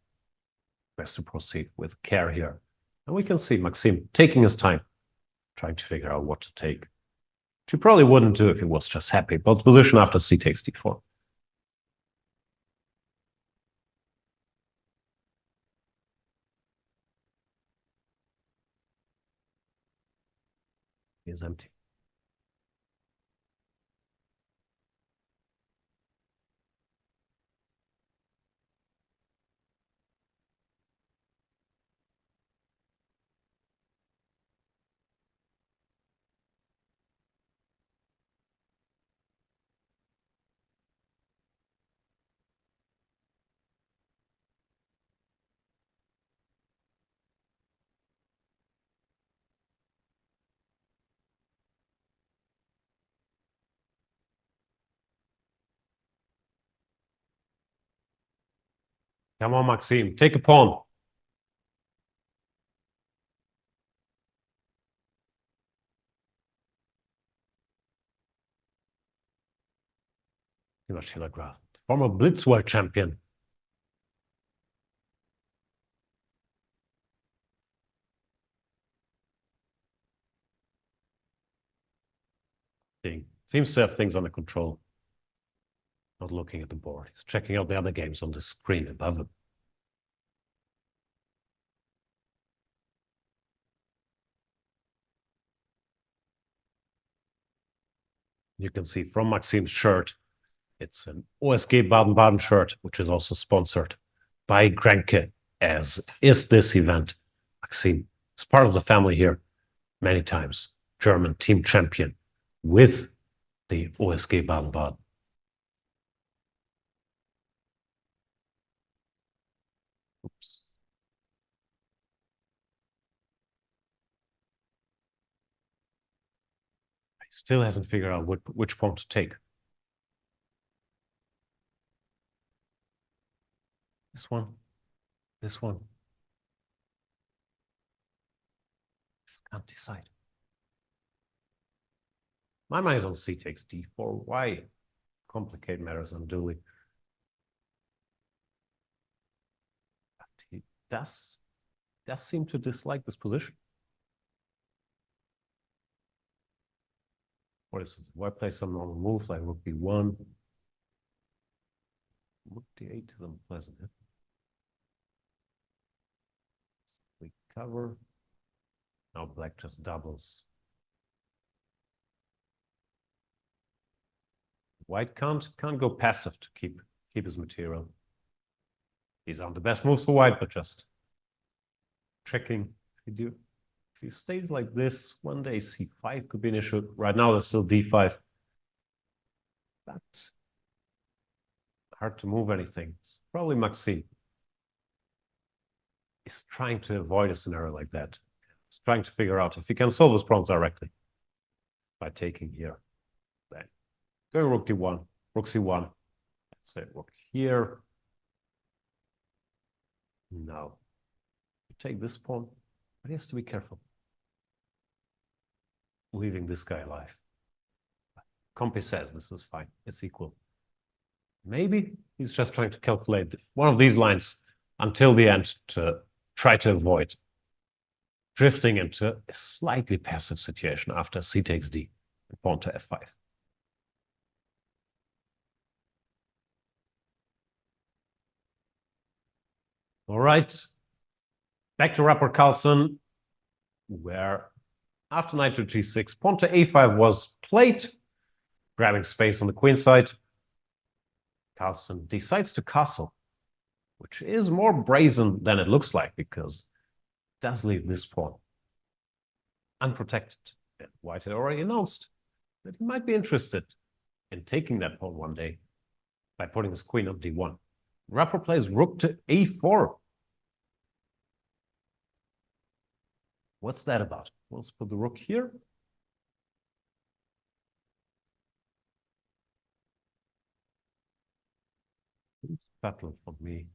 Best to proceed with care here. And we can see Maxim taking his time, trying to figure out what to take. Which he probably wouldn't do if he was just happy about the position after c takes d4. is empty. Come on, Maxime, take a pawn. Former Blitz World Champion. Seems to have things under control. Not looking at the board. He's checking out the other games on the screen above him. You can see from Maxime's shirt, it's an OSG Baden-Baden shirt, which is also sponsored by Grenke, as is this event. Maxime is part of the family here many times. German team champion with the OSG Baden-Baden. Oops. He still hasn't figured out which pawn to take. This one. This one. Just can't decide. My mind is on c takes d4. Why complicate matters unduly? But he does seem to dislike this position. What is this? Why play some normal moves like rook b1? Rook d8 is unpleasant. We cover. Now black just doubles. White can't go passive to keep his material. These aren't the best moves for white, but just checking. If he stays like this, one day c5 could be an issue. Right now there's still d5. But hard to move anything. It's probably Maxime is trying to avoid a scenario like that. He's trying to figure out if he can solve his problems directly by taking here. Then going rook d1, rook c1. Let's say rook here. No. Take this pawn, but he has to be careful. Leaving this guy alive. Compy says this is fine. It's equal. Maybe he's just trying to calculate one of these lines until the end to try to avoid drifting into a slightly passive situation after c takes d and pawn to f5. All right. Back to Rapport Carlsen, where after knight to g6, pawn to a5 was played, grabbing space on the queen side. Carlsen decides to castle, which is more brazen than it looks like because it does leave this pawn unprotected. And white had already announced that he might be interested in taking that pawn one day by putting his queen on d1. Rapport plays rook to a4. What's that about? Let's put the rook here. Battle for me.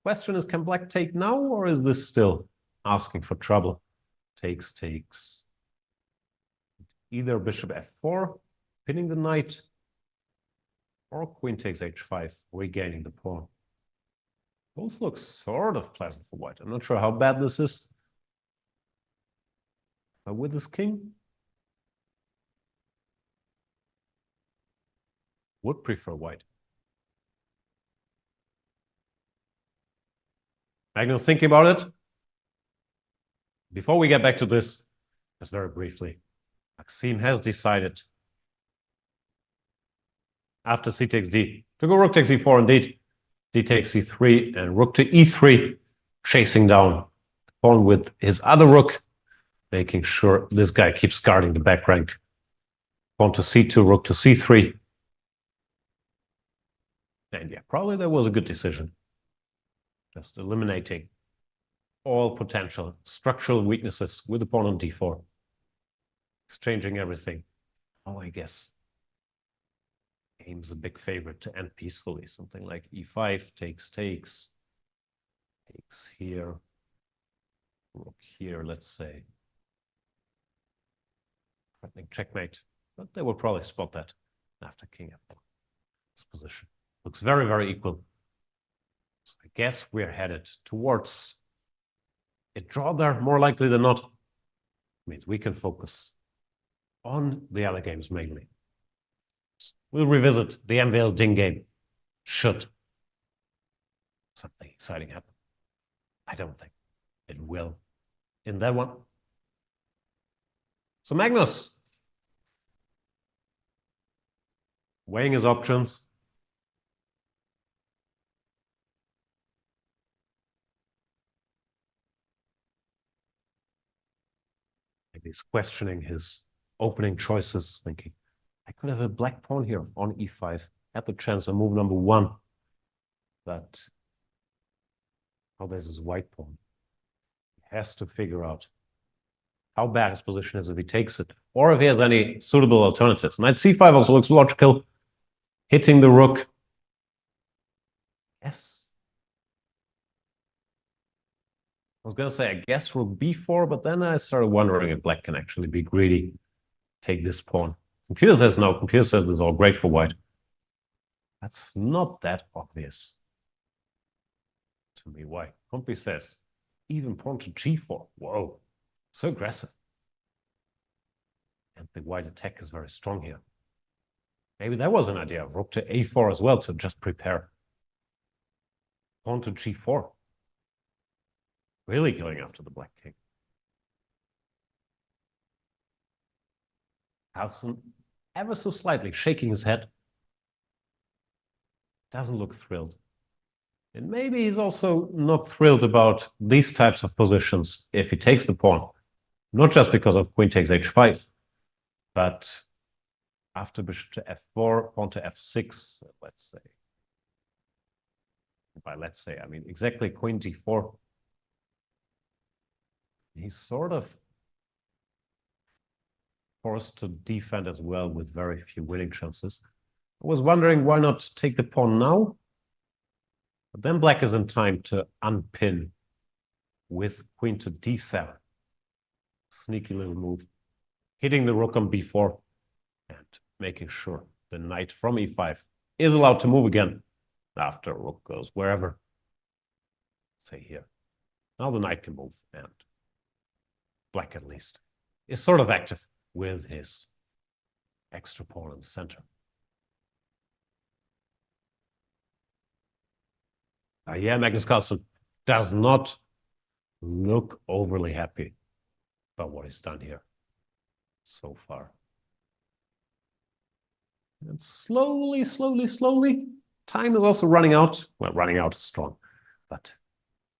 Question is, can black take now, or is this still asking for trouble? Takes. Either bishop f4, pinning the knight, or queen takes h5, regaining the pawn. Both look sort of pleasant for white. I'm not sure how bad this is. But with this king, would prefer white. Magnus thinking about it. Before we get back to this, just very briefly, Maxime has decided after c takes d to go rook takes e4 indeed. D takes c3 and rook to e3, chasing down the pawn with his other rook, making sure this guy keeps guarding the back rank. Pawn to c2, rook to c3. And yeah, probably that was a good decision. Just eliminating all potential structural weaknesses with the pawn on d4. Exchanging everything. Oh, I guess game's a big favorite to end peacefully. Something like e5, takes here, rook here, let's say. I think checkmate, but they will probably spot that after king f4. This position looks very, very equal. So I guess we're headed towards a draw there, more likely than not. It means we can focus on the other games mainly. We'll revisit the MVL Ding game should something exciting happen. I don't think it will in that one. So Magnus, weighing his options. Maybe he's questioning his opening choices, thinking, I could have a black pawn here on e5, had the chance of move number one. But oh, there's his white pawn. He has to figure out how bad his position is if he takes it, or if he has any suitable alternatives. Knight c5 also looks logical. Hitting the rook. Yes. I was going to say, I guess rook b4, but then I started wondering if black can actually be greedy, take this pawn. Computer says no. Computer says this is all great for white. That's not that obvious to me. Why? Compi says even pawn to g4. Whoa, so aggressive. And the white attack is very strong here. Maybe that was an idea. Rook to a4 as well to just prepare. Pawn to g4. Really going after the black king. Carlsen ever so slightly shaking his head. Doesn't look thrilled. And maybe he's also not thrilled about these types of positions if he takes the pawn. Not just because of queen takes h5, but after bishop to f4, pawn to f6, let's say. By let's say, I mean exactly queen d4. He's sort of forced to defend as well with very few winning chances. I was wondering why not take the pawn now? But then black is in time to unpin with queen to d7. Sneaky little move. Hitting the rook on b4 and making sure the knight from e5 is allowed to move again after rook goes wherever. Say here. Now the knight can move, and black at least is sort of active with his extra pawn in the center. Yeah, Magnus Carlsen does not look overly happy about what he's done here so far. And slowly, time is also running out. Well, running out is strong, but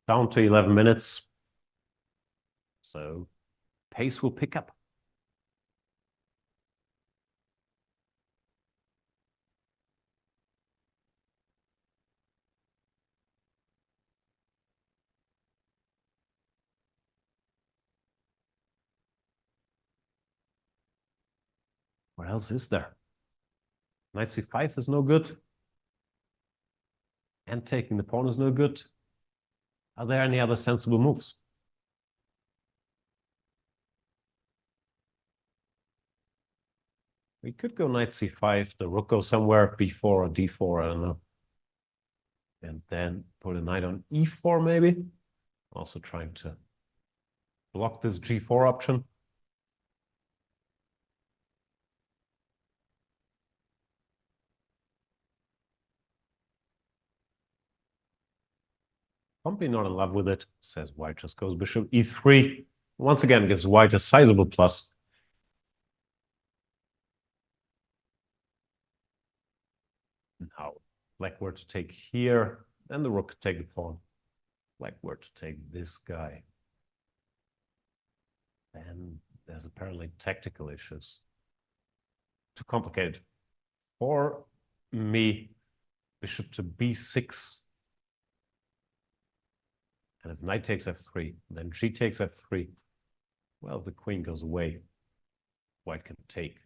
down to 11 minutes. So pace will pick up. What else is there? Knight c5 is no good. And taking the pawn is no good. Are there any other sensible moves? We could go knight c5, the rook goes somewhere, b4 or d4, I don't know. And then put a knight on e4 maybe. Also trying to block this g4 option. Pompey not in love with it, says white just goes bishop e3. Once again, gives white a sizable plus. Now, black were to take here, then the rook could take the pawn. Black were to take this guy. And there's apparently tactical issues. Too complicated. For me, bishop to b6. And if knight takes f3, then g takes f3. Well, if the queen goes away, white can take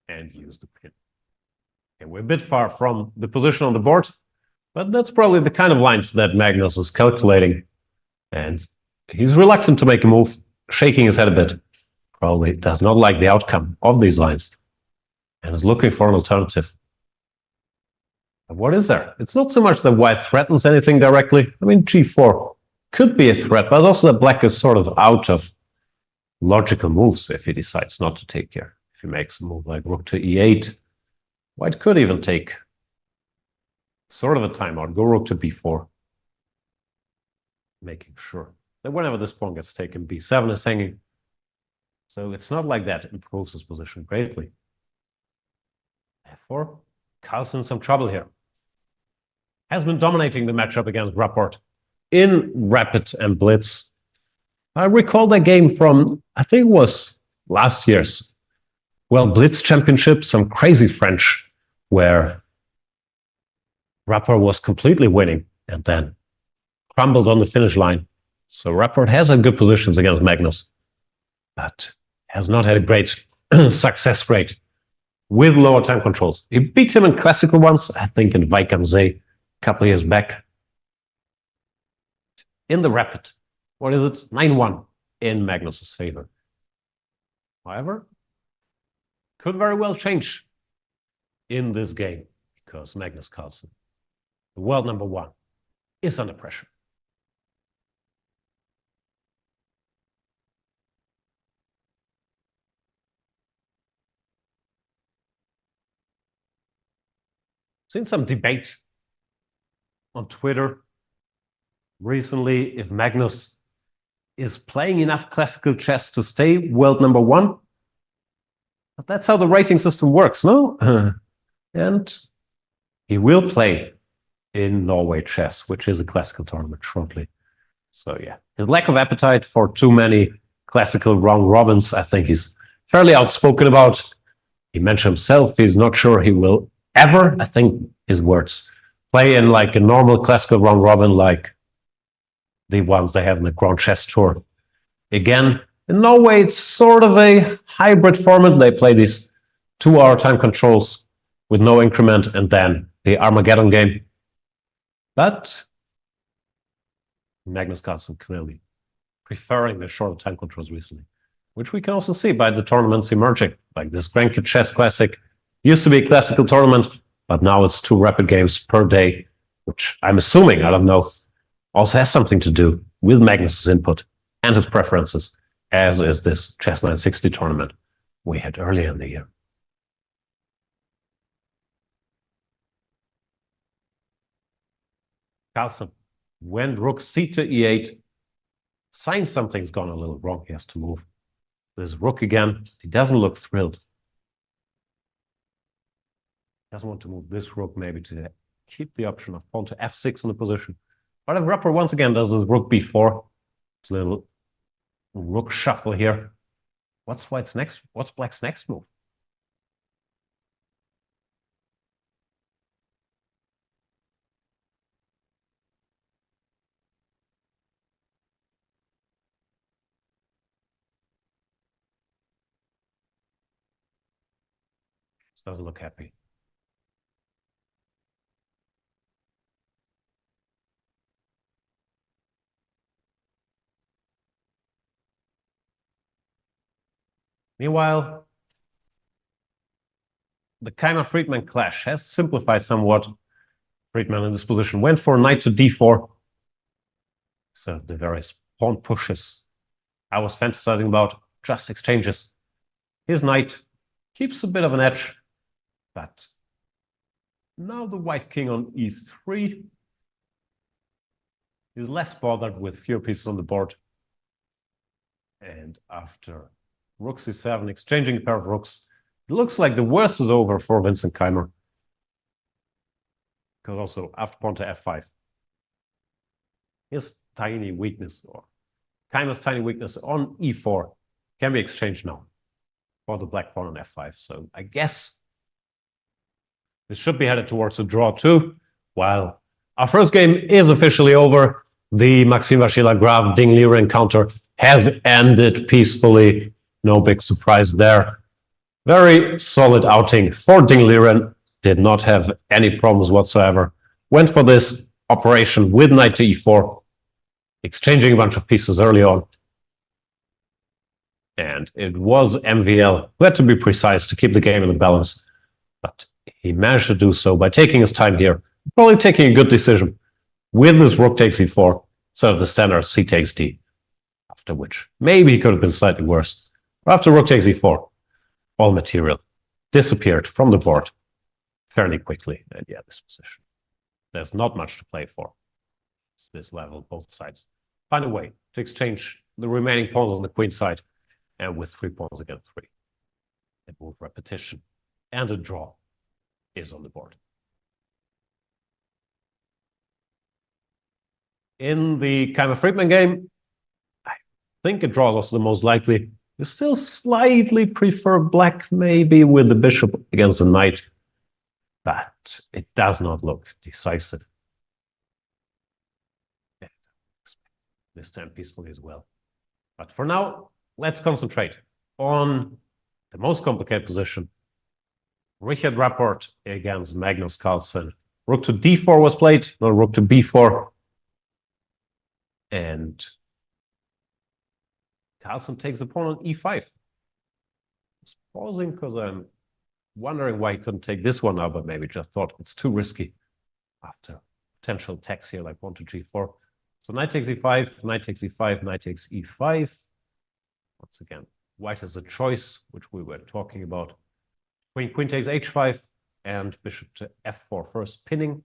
and use the pin. Okay, we're a bit far from the position on the board, but that's probably the kind of lines that Magnus is calculating. And he's reluctant to make a move, shaking his head a bit. Probably does not like the outcome of these lines and is looking for an alternative. And what is there? It's not so much that white threatens anything directly. I mean, g4 could be a threat, but also that black is sort of out of logical moves if he decides not to take here. If he makes a move like rook to e8, white could even take sort of a timeout, go rook to b4, making sure that whenever this pawn gets taken, b7 is hanging. So it's not like that improves his position greatly. Therefore, Carlsen in some trouble here. Has been dominating the matchup against Rapport in Rapid and Blitz. I recall that game from, I think it was last year's, well, Blitz Championship, some crazy French, where Rapport was completely winning and then crumbled on the finish line. So Rapport has had good positions against Magnus, but has not had a great success rate with lower time controls. He beat him in classical ones, I think in Vaikamzee, a couple of years back. In the Rapid, what is it? 9-1 in Magnus's favor. However, could very well change in this game because Magnus Carlsen, the world number one, is under pressure. Seen some debate on Twitter recently if Magnus is playing enough classical chess to stay world number one. But that's how the rating system works, no? And he will play in Norway chess, which is a classical tournament shortly. So yeah, his lack of appetite for too many classical round robins, I think he's fairly outspoken about. He mentioned himself, he's not sure he will ever, I think his words, play in like a normal classical round robin like the ones they have in the Grand Chess Tour. Again, in Norway, it's sort of a hybrid format. They play these 2-hour time controls with no increment and then the Armageddon game. But Magnus Carlsen clearly preferring the shorter time controls recently, which we can also see by the tournaments emerging, like this Grand Chess Classic. Used to be a classical tournament, but now it's 2 rapid games per day, which I'm assuming, I don't know, also has something to do with Magnus's input and his preferences, as is this Chess 960 tournament we had earlier in the year. Carlsen, when rook c to e8, signs something's gone a little wrong. He has to move this rook again. He doesn't look thrilled. Doesn't want to move this rook maybe to keep the option of pawn to f6 in the position. But if Rapport once again does this rook b4, it's a little rook shuffle here. What's black's next move? This doesn't look happy. Meanwhile, the Keimer-Friedman clash has simplified somewhat. Friedman in this position went for knight to d4. So the various pawn pushes I was fantasizing about, just exchanges. His knight keeps a bit of an edge, but now the white king on e3 He's less bothered with fewer pieces on the board. And after rook c7, exchanging a pair of rooks, it looks like the worst is over for Vincent Keimer. Because also after pawn to f5, his tiny weakness, or Keimer's tiny weakness on e4, can be exchanged now for the black pawn on f5. So I guess this should be headed towards a draw too. While our first game is officially over, the Maxim Vashila-Graf Ding Liren encounter has ended peacefully. No big surprise there. Very solid outing for Ding Liren. Did not have any problems whatsoever. Went for this operation with knight to e4, exchanging a bunch of pieces early on. And it was MVL who had to be precise to keep the game in the balance. But he managed to do so by taking his time here. Probably taking a good decision with this rook takes e4 instead of the standard c takes d. After which, maybe he could have been slightly worse. But after rook takes e4, all material disappeared from the board fairly quickly. And yeah, this position, there's not much to play for. This level, both sides find a way to exchange the remaining pawns on the queen side, and with 3 pawns against 3, a move repetition and a draw is on the board. In the Keimer-Friedman game, I think a draw is also the most likely. You still slightly prefer black, maybe with the bishop against the knight, but it does not look decisive. This time peacefully as well. But for now, let's concentrate on the most complicated position. Richard Rapport against Magnus Carlsen. Rook to d4 was played, not rook to b4. And Carlsen takes the pawn on e5. I was pausing because I'm wondering why he couldn't take this one now, but maybe just thought it's too risky after potential attacks here like pawn to g4. So knight takes e5, knight takes e5, knight takes e5. Once again, white has a choice, which we were talking about. Queen takes h5 and bishop to f4 first, pinning.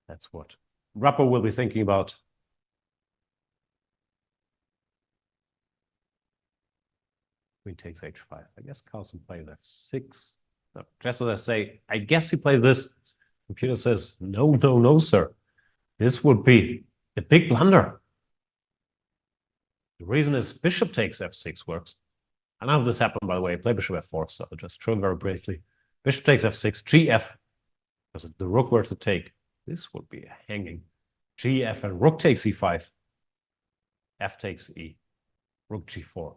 That's what Rapport will be thinking about. Queen takes h5. I guess Carlsen plays f6. No, just as I say, I guess he plays this. Computer says, no, no, no, sir. This would be a big blunder. The reason is bishop takes f6 works. And none of this happened, by the way. I play bishop f4, so I'll just show him very briefly. Bishop takes f6, gf. Because if the rook were to take, this would be a hanging. Gf and rook takes e5. F takes e. Rook g4.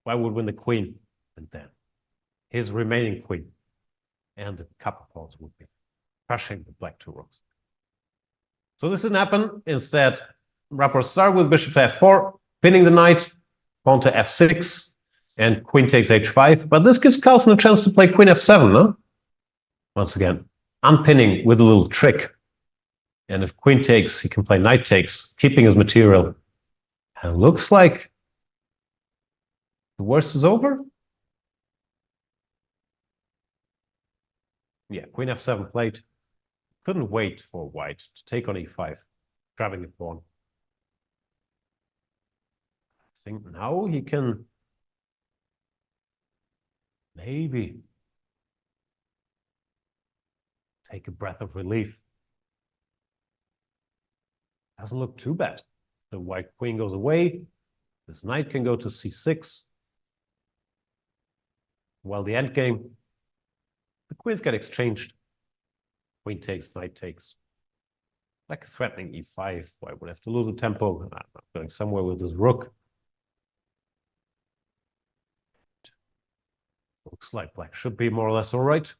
Why would win the queen? And then his remaining queen and the couple pawns would be crushing the black 2 rooks. So this didn't happen. Instead, Rapport started with bishop to f4, pinning the knight, pawn to f6, and queen takes h5. But this gives Carlsen a chance to play queen f7, no? Once again, unpinning with a little trick. And if queen takes, he can play knight takes, keeping his material. And looks like the worst is over. Yeah, queen f7 played. Couldn't wait for white to take on e5, grabbing the pawn. I think now he can maybe take a breath of relief. Doesn't look too bad. The white queen goes away. This knight can go to c6. While the endgame, the queens get exchanged. Queen takes, knight takes. Like threatening e5. White would have to lose the tempo. I'm not going somewhere with this rook. Looks like black should be more or less all right.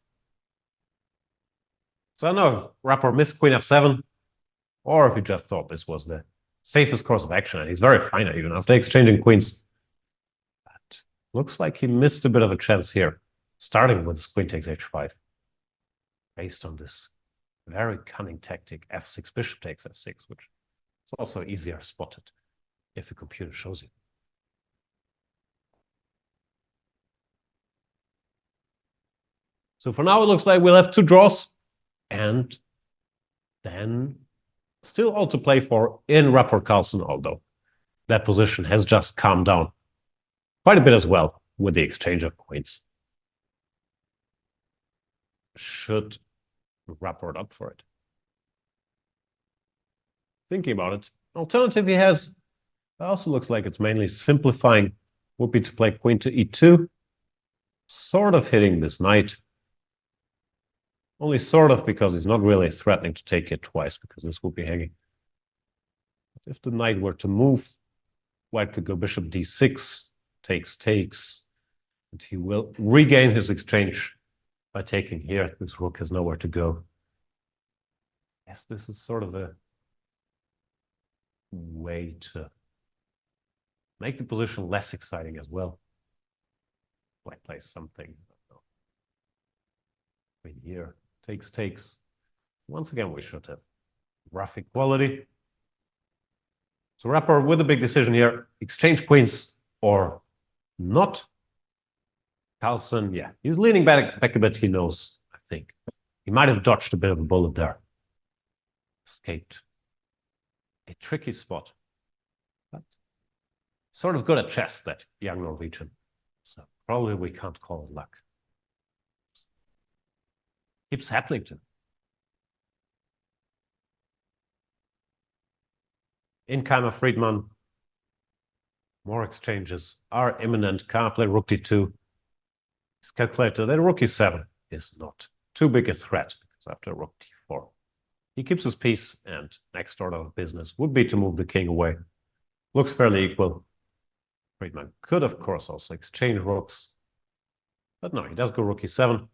So I don't know if Rapport missed queen f7, or if he just thought this was the safest course of action, and he's very fine even after exchanging queens. But looks like he missed a bit of a chance here, starting with this queen takes h5, based on this very cunning tactic f6, bishop takes f6, which is also easier spotted if the computer shows you. So for now, it looks like we'll have 2 draws, and then still all to play for in Rapport Carlsen, although that position has just calmed down quite a bit as well with the exchange of queens. Should Rapport up for it? Thinking about it, alternative he has also looks like it's mainly simplifying, would be to play queen to e2, sort of hitting this knight. Only sort of, because he's not really threatening to take it twice, because this would be hanging. But if the knight were to move, white could go bishop d6, takes, and he will regain his exchange by taking here. This rook has nowhere to go. Yes, this is sort of a way to make the position less exciting as well. White plays something. Queen here, takes. Once again, we should have rough equality. So Rapport with a big decision here, exchange queens or not. Carlsen, yeah, he's leaning back a bit, he knows, I think. He might have dodged a bit of a bullet there. Escaped a tricky spot. But sort of good at chess, that young Norwegian. So probably we can't call it luck. Keeps happening to him. In Keimer Friedman, more exchanges are imminent. Can't play rook d2. It's calculated that rook e7 is not too big a threat, because after rook d4, he keeps his piece, and next order of business would be to move the king away. Looks fairly equal. Friedman could, of course, also exchange rooks, but no, he does go rook e7.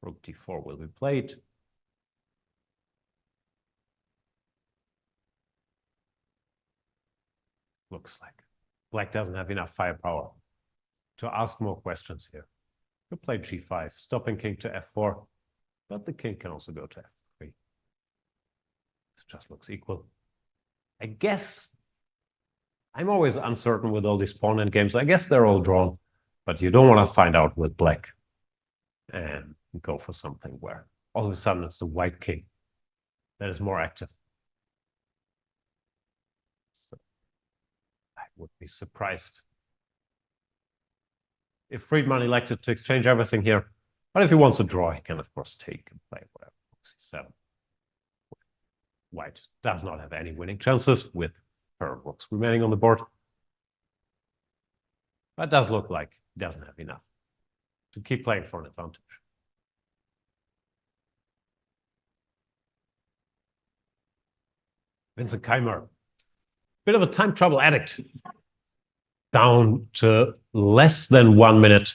Rook d4 will be played. Looks like black doesn't have enough firepower to ask more questions here. Could play g5, stopping king to f4, but the king can also go to f3. This just looks equal. I guess I'm always uncertain with all these pawn end games. I guess they're all drawn, but you don't want to find out with black and go for something where all of a sudden it's the white king that is more active. So I would be surprised if Friedman elected to exchange everything here. But if he wants to draw, he can, of course, take and play whatever. C7. White does not have any winning chances with her rooks remaining on the board. That does look like he doesn't have enough to keep playing for an advantage. Vincent Keimer, bit of a time trouble addict. Down to less than 1 minute.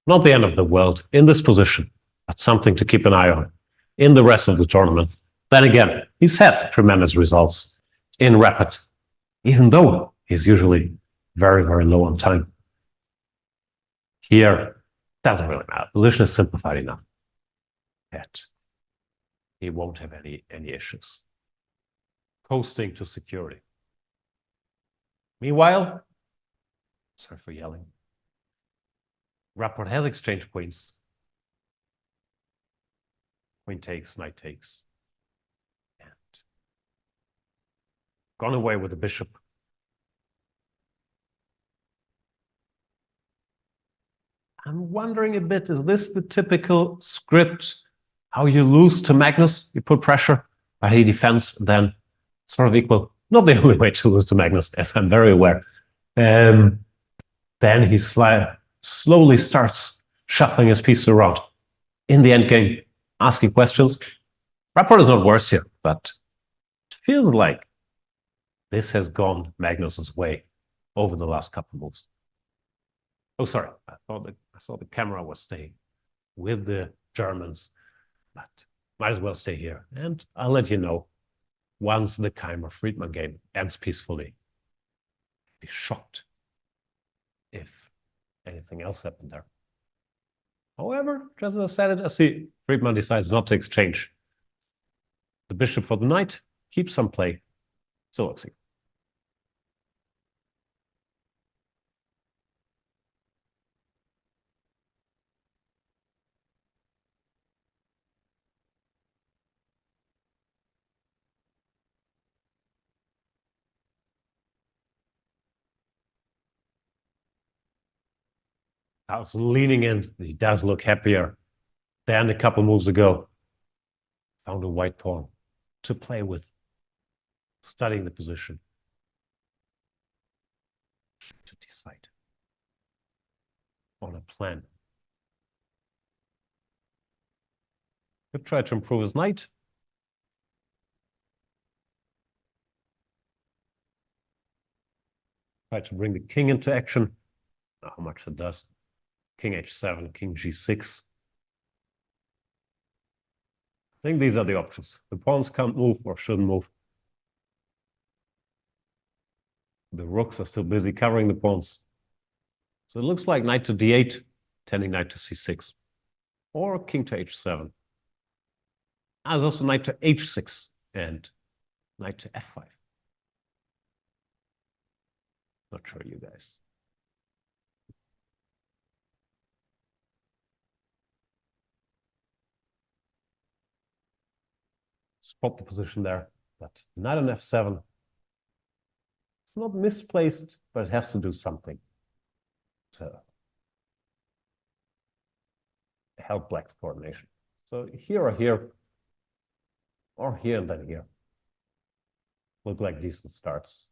Not the end of the world in this position, but something to keep an eye on in the rest of the tournament. Then again, he's had tremendous results in Rapid, even though he's usually very, very low on time. Here, doesn't really matter. The position is simplified enough that he won't have any issues. Coasting to security. Meanwhile, sorry for yelling, Rapport has exchanged queens. Queen takes, knight takes. And gone away with the bishop. I'm wondering a bit, is this the typical script? How you lose to Magnus, you put pressure, but he defends, then sort of equal. Not the only way to lose to Magnus, as I'm very aware. Then he slowly starts shuffling his pieces around. In the endgame, asking questions. Rapport is not worse here, but it feels like this has gone Magnus's way over the last couple of moves. Oh, sorry. I saw the camera was staying with the Germans, but might as well stay here. And I'll let you know once the Keimer Friedman game ends peacefully. Be shocked if anything else happened there. However, just as I said it, I see Friedman decides not to exchange the bishop for the knight, keeps some play. So let's see. Carlsen leaning in. He does look happier than a couple moves ago. Found a white pawn to play with, studying the position to decide on a plan. Could try to improve his knight. Try to bring the king into action. Not how much it does. King h7, king g6. I think these are the options. The pawns can't move or shouldn't move. The rooks are still busy covering the pawns. So it looks like knight to d8, tending knight to c6. Or king to h7. There's also knight to h6 and knight to f5. Not sure, you guys. Spot the position there, but knight on f7. It's not misplaced, but it has to do something to help black's coordination. So here or here, or here and then here. Look like decent starts.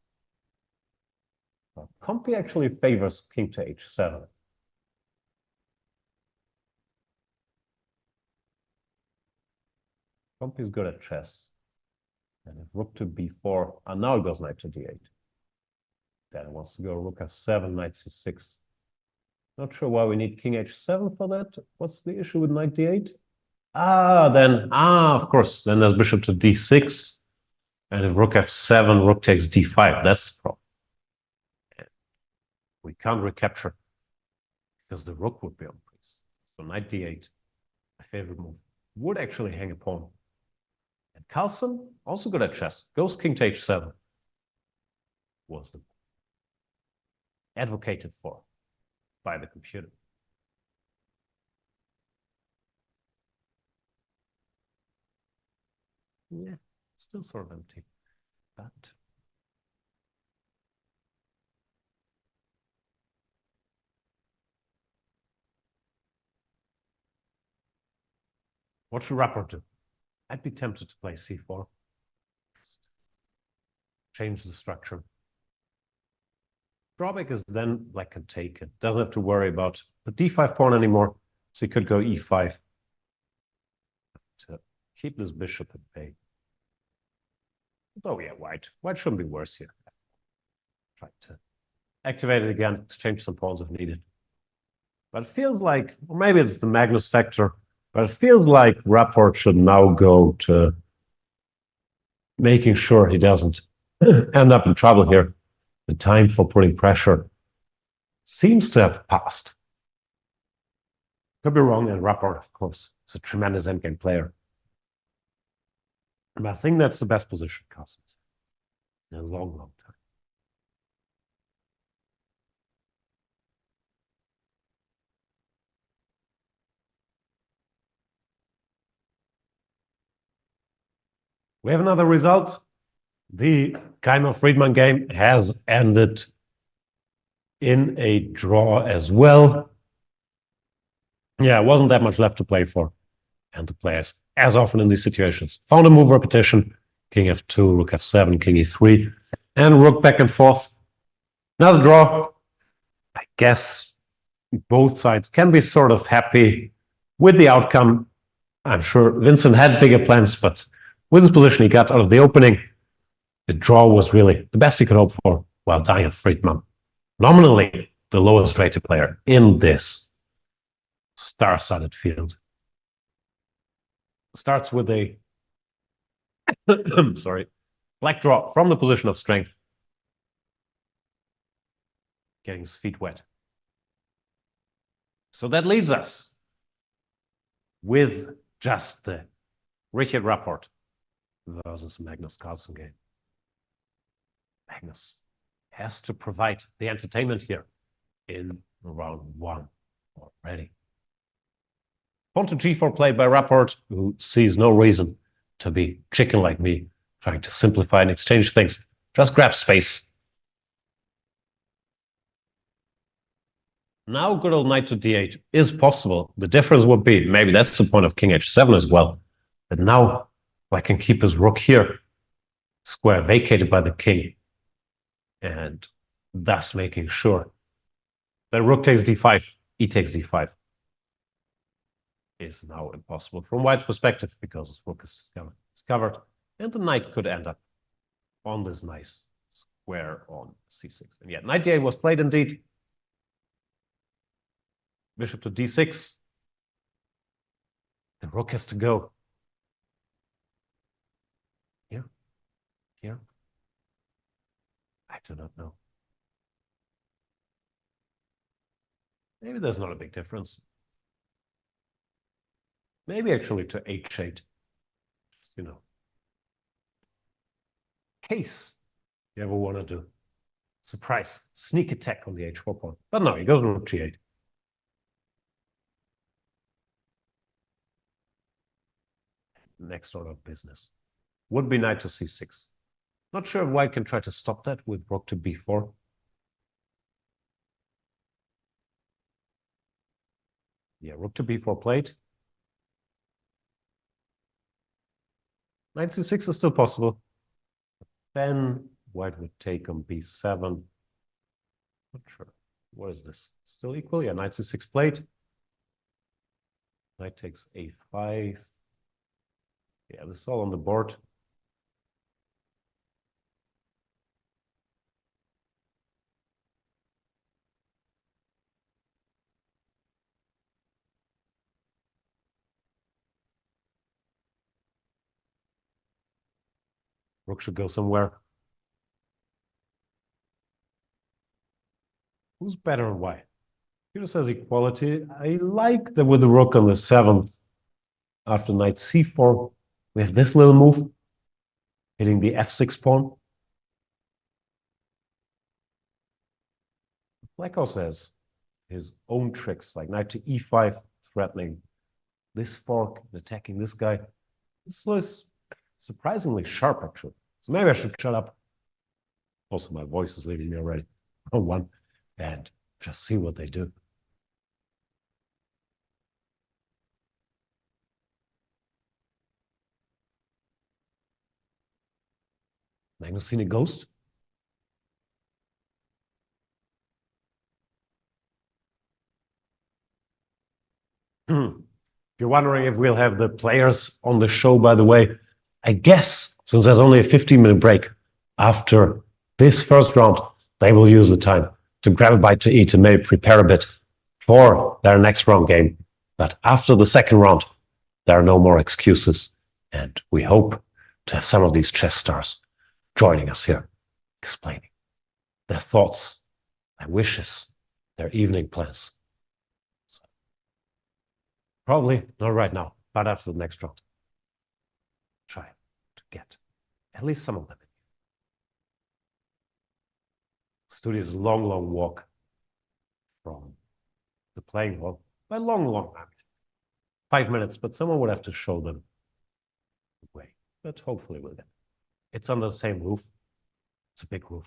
Compi actually favors king to h7. Compi is good at chess. And if rook to b4, and now it goes knight to d8. Then it wants to go rook f7, knight c6. Not sure why we need king h7 for that. What's the issue with knight d8? Of course, then there's bishop to d6. And if rook f7, rook takes d5. That's the problem. We can't recapture because the rook would be on priest. So knight d8, my favorite move, would actually hang a pawn. And Carlsen, also good at chess, goes king to h7. Was advocated for by the computer. Yeah, still sort of empty, but what should Rapport do? I'd be tempted to play c4. Change the structure. Drawback is then black can take it. Doesn't have to worry about the d5 pawn anymore. So he could go e5 to keep this bishop at bay. Oh yeah, white. White shouldn't be worse here. Try to activate it again, exchange some pawns if needed. But it feels like, or maybe it's the Magnus factor, but it feels like Rapport should now go to making sure he doesn't end up in trouble here. The time for putting pressure seems to have passed. Could be wrong, and Rapport, of course, is a tremendous endgame player. But I think that's the best position Carlsen's in a long, long time. We have another result. The Keimer-Friedman game has ended in a draw as well. Yeah, it wasn't that much left to play for. And the players, as often in these situations, found a move repetition. King f2, rook f7, king e3, and rook back and forth. Another draw. I guess both sides can be sort of happy with the outcome. I'm sure Vincent had bigger plans, but with his position he got out of the opening, the draw was really the best he could hope for, while Daniel Friedman, nominally the lowest rated player in this star-studded field. Starts with a black draw from the position of strength, getting his feet wet. So that leaves us with just the Richard Rapport versus Magnus Carlsen game. Magnus has to provide the entertainment here in round one already. Pawn to g4 play by Rapport, who sees no reason to be chicken like me, trying to simplify and exchange things. Just grab space. Now good old knight to d8 is possible. The difference would be, maybe that's the point of king h7 as well. But now I can keep his rook here, square vacated by the king, and thus making sure that rook takes d5, e takes d5 is now impossible from white's perspective because his rook is covered, and the knight could end up on this nice square on c6. And yet, knight d8 was played indeed. Bishop to d6. The rook has to go. Here. I do not know. Maybe there's not a big difference. Maybe actually to h8. Just, case you ever want to do. Surprise, sneak attack on the h4 pawn. But no, he goes rook g8. Next order of business would be knight to c6. Not sure if white can try to stop that with rook to b4. Yeah, rook to b4 played. Knight c6 is still possible. Then white would take on b7. Not sure. What is this? Still equal? Yeah, knight c6 played. Knight takes a5. Yeah, this is all on the board. Rook should go somewhere. Who's better and why? Peter says equality. I like that with the rook on the 7th, after knight c4, we have this little move, hitting the f6 pawn. Black also has his own tricks, like knight to e5, threatening this fork, attacking this guy. This is surprisingly sharp, actually. So maybe I should shut up. Also, my voice is leaving me already on one, and just see what they do. Magnus seen a ghost? If you're wondering if we'll have the players on the show, by the way, I guess since there's only a 15-minute break after this first round, they will use the time to grab a bite to eat and maybe prepare a bit for their next round game. But after the second round, there are no more excuses. And we hope to have some of these chess stars joining us here, explaining their thoughts, their wishes, their evening plans. So, probably not right now, but after the next round. Try to get at least some of them. Studio is a long, long walk from the playing hall. By long, long, 5 minutes, but someone would have to show them the way. But hopefully we'll get it. It's on the same roof. It's a big roof.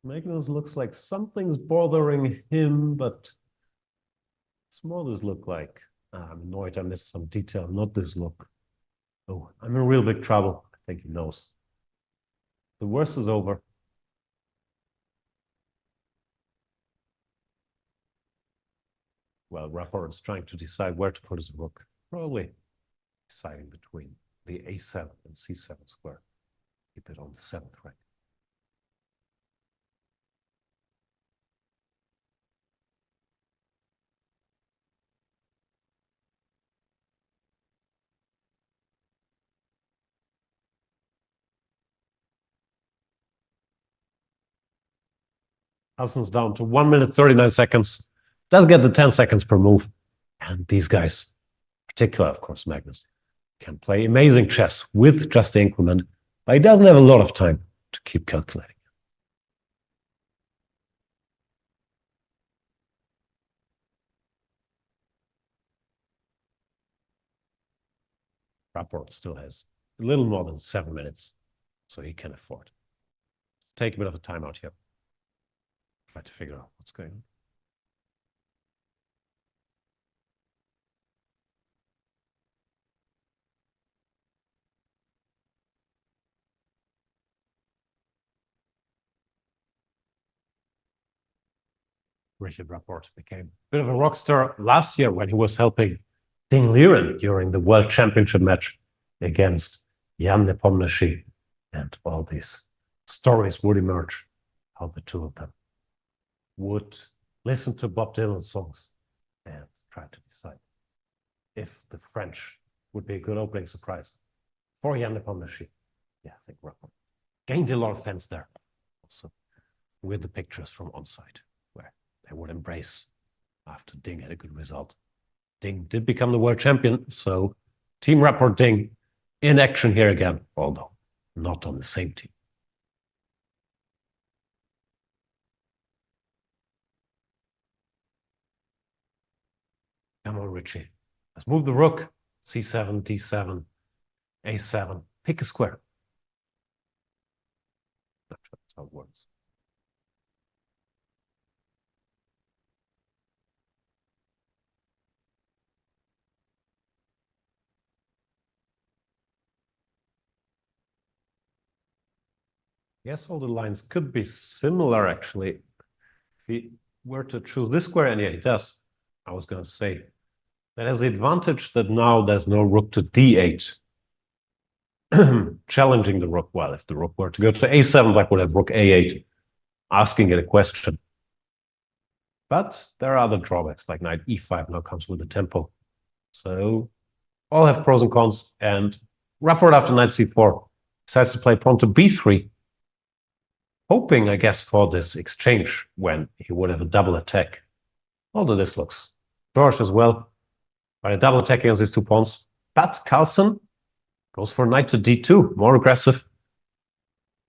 Magnus looks like something's bothering him, but it's more this look like, I'm annoyed I missed some detail, not this look. Oh, I'm in real big trouble. I think he knows. The worst is over. Well, Rapport is trying to decide where to put his rook. Probably deciding between the a7 and c7 square. Keep it on the 7th rank. Carlsen's down to 1 minute 39 seconds. Does get the 10 seconds per move. And these guys, particular, of course, Magnus, can play amazing chess with just the increment, but he doesn't have a lot of time to keep calculating. Rapport still has a little more than 7 minutes, so he can afford to take a bit of a timeout here. Try to figure out what's going on. Rapport became a bit of a rock star last year when he was helping Ding Liren during the World Championship match against Jan Nepomniachtchi, and all these stories would emerge how the two of them would listen to Bob Dylan songs and try to decide if the French would be a good opening surprise for Jan Nepomniachtchi. Yeah, I think Rapport gained a lot of fans there, also with the pictures from onside where they would embrace after Ding had a good result. Ding did become the world champion, so Team Rapport Ding in action here again, although not on the same team. Come on, Richie. Let's move the rook. C7, D7, A7. Pick a square. Not sure that's how it works. Yes, all the lines could be similar, actually. If he were to choose this square, and yeah, he does, I was going to say, that has the advantage that now there's no rook to D8. Challenging the rook. Well, if the rook were to go to A7, Black would have rook A8, asking it a question. But there are other drawbacks, like knight E5 now comes with the tempo. So all have pros and cons, and Rapport after knight C4 decides to play pawn to B3, hoping, I guess, for this exchange when he would have a double attack. Although this looks dwarf as well, by a double attack against these two pawns. But Carlsen goes for knight to D2, more aggressive,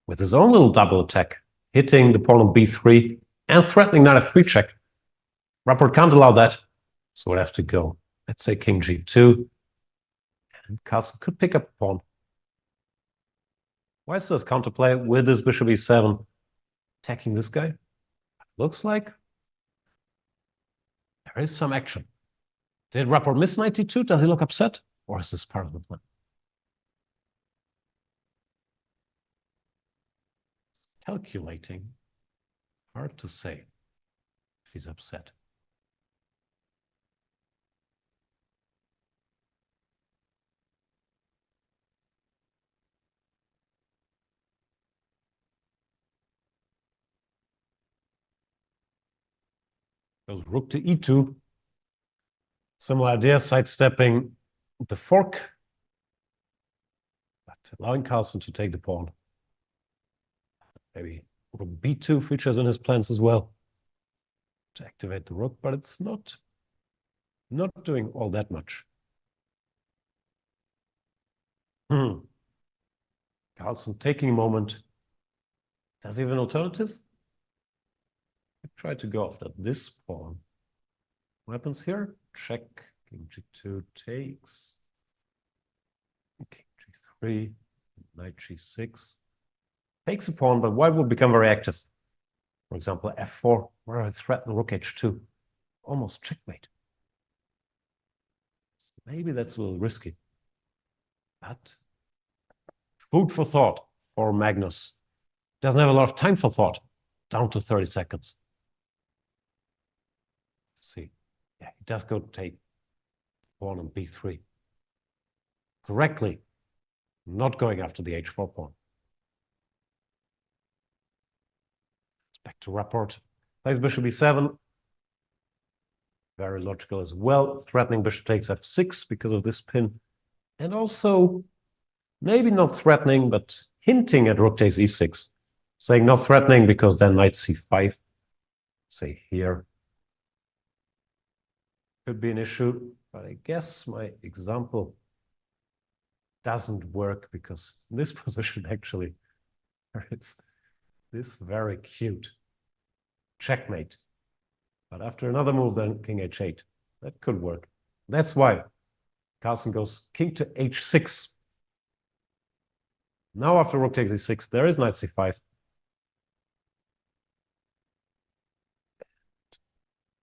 with his own little double attack, hitting the pawn on B3 and threatening knight F3 check. Rapport can't allow that, so we'd have to go, let's say, king G2, and Carlsen could pick up a pawn. Why is this counterplay with this bishop E7 attacking this guy? Looks like there is some action. Did Rapport miss knight D2? Does he look upset? Or is this part of the plan? Calculating. Hard to say if he's upset. Goes rook to E2. Similar idea, sidestepping the fork, but allowing Carlsen to take the pawn. Maybe rook B2 features in his plans as well to activate the rook, but it's not doing all that much. Carlsen taking a moment. Does he have an alternative? Try to go after this pawn. What happens here? Check. King G2 takes. King G3. Knight G6. Takes a pawn, but white would become very active. For example, F4, where I threaten rook H2. Almost checkmate. Maybe that's a little risky. But food for thought for Magnus. Doesn't have a lot of time for thought. Down to 30 seconds. Let's see. Yeah, he does go take pawn on B3. Correctly. Not going after the H4 pawn. Back to Rapport. Plays bishop E7. Very logical as well. Threatening bishop takes F6 because of this pin. And also, maybe not threatening, but hinting at rook takes E6. Saying not threatening because then knight C5. Say here. Could be an issue, but I guess my example doesn't work because in this position actually it's this very cute checkmate. But after another move, then king H8. That could work. That's why Carlsen goes king to h6. Now after rook takes e6, there is knight c5.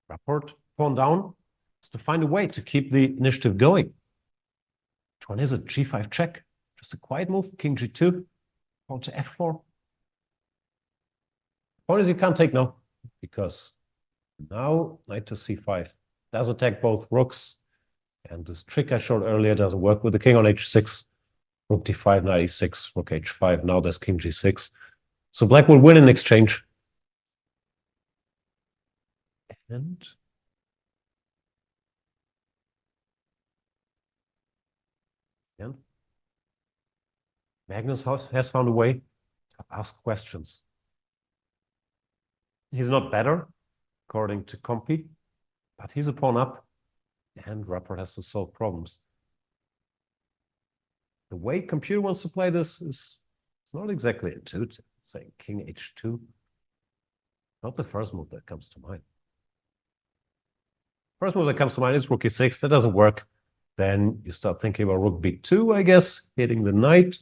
Rapport, pawn down, to find a way to keep the initiative going. Which one is it? g5 check. Just a quiet move. King g2. Pawn to f4. Point is you can't take now, because now knight to c5 does attack both rooks. And this trick I showed earlier doesn't work with the king on h6. Rook d5, knight e6, rook h5. Now there's king g6. So black will win in exchange. And Magnus has found a way to ask questions. He's not better, according to Compi, but he's a pawn up, and Rapport has to solve problems. The way computer wants to play this is not exactly intuitive. Saying king h2, not the first move that comes to mind. First move that comes to mind is rook e6. That doesn't work. Then you start thinking about rook b2, I guess, hitting the knight.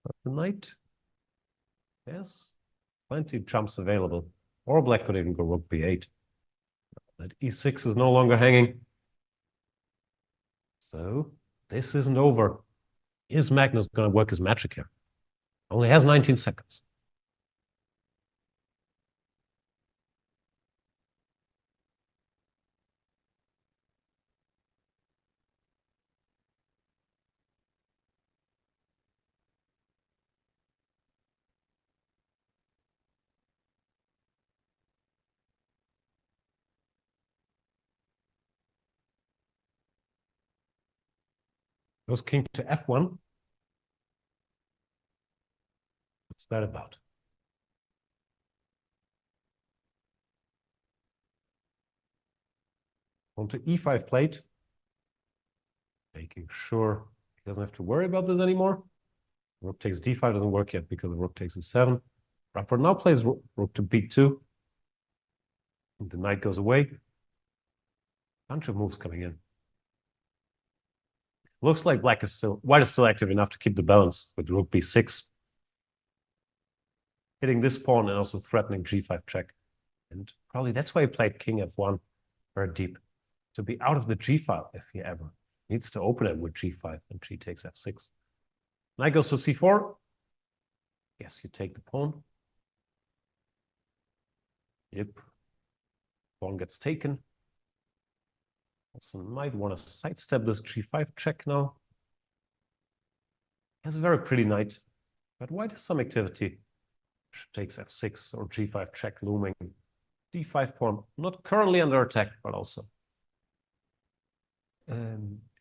Not the knight. Yes, plenty of jumps available. Or black could even go rook b8. That e6 is no longer hanging. So this isn't over. Is Magnus going to work his magic here? Only has 19 seconds. Goes king to f1. What's that about? On to e5 plate. Making sure he doesn't have to worry about this anymore. Rook takes d5 doesn't work yet because the rook takes e7. Rapport now plays rook to b2. And the knight goes away. Bunch of moves coming in. Looks like white is still active enough to keep the balance with rook b6. Hitting this pawn and also threatening g5 check. And probably that's why he played king f1 very deep. To be out of the g file if he ever needs to open it with g5 and g takes f6. Knight goes to c4. Yes, you take the pawn. Yep. Pawn gets taken. Also might want to sidestep this g5 check now. He has a very pretty knight, but white has some activity. Takes f6 or g5 check looming. d5 pawn, not currently under attack, but also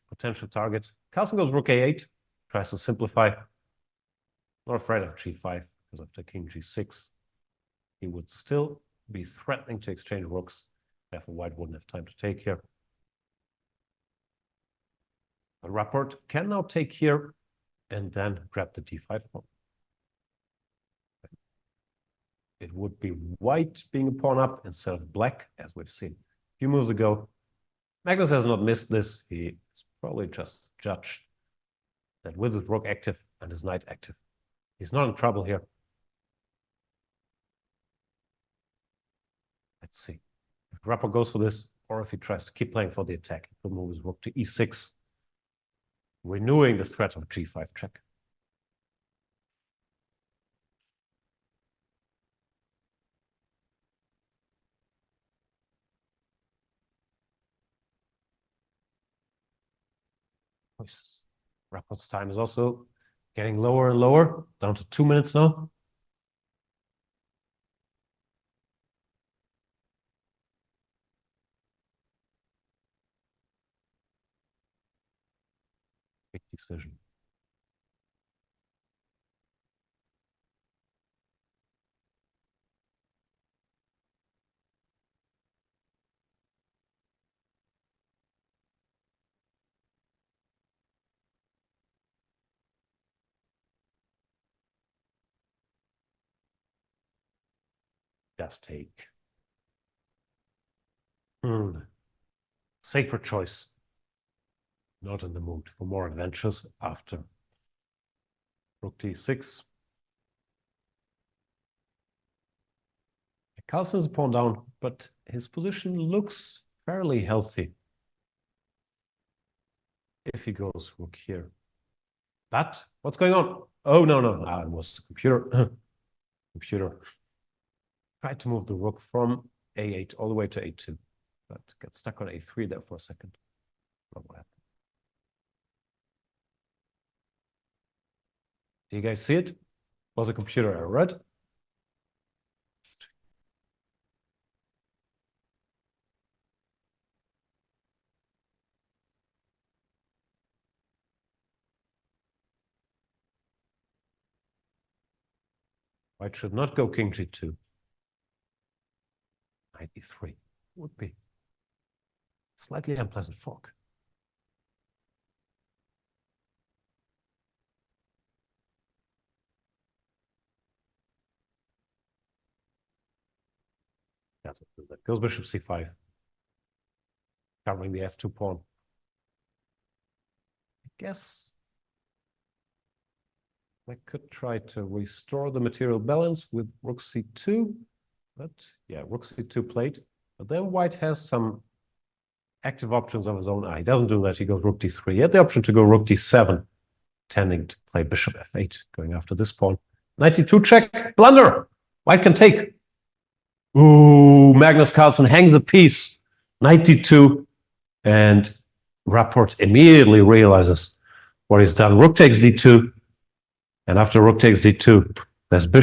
potential target. Carlsen goes rook a8, tries to simplify. Not afraid of g5 because after king g6, he would still be threatening to exchange rooks. Therefore, white wouldn't have time to take here. But Rapport can now take here and then grab the d5 pawn. It would be white being a pawn up instead of black, as we've seen a few moves ago. Magnus has not missed this. He's probably just judged that with his rook active and his knight active, he's not in trouble here. Let's see. If Rapport goes for this, or if he tries to keep playing for the attack, he'll move his rook to e6, renewing the threat of g5 check. Rapport's time is also getting lower and lower, down to 2 minutes now. Big decision. Just take. Safer choice. not in the mood for more adventures after rook d6. Carlsen is a pawn down, but his position looks fairly healthy. If he goes rook here. What's going on? Oh, no. It was the computer. Computer tried to move the rook from a8 all the way to a2, but got stuck on a3 there for a second. Not what happened. Do you guys see it? It was a computer error, right? White should not go king g2. Knight e3 would be slightly unpleasant fork. Doesn't do that. Goes bishop c5, covering the f2 pawn. I guess I could try to restore the material balance with rook c2, but yeah, rook c2 played. But then white has some active options of his own. He doesn't do that. He goes rook d3. He had the option to go rook d7, tending to play bishop f8, going after this pawn. Knight d2 check, blunder. White can take. Ooh, Magnus Carlsen hangs a piece. Knight d2, and Rapport immediately realizes what he's done. Rook takes d2, and after rook takes d2, there's bishop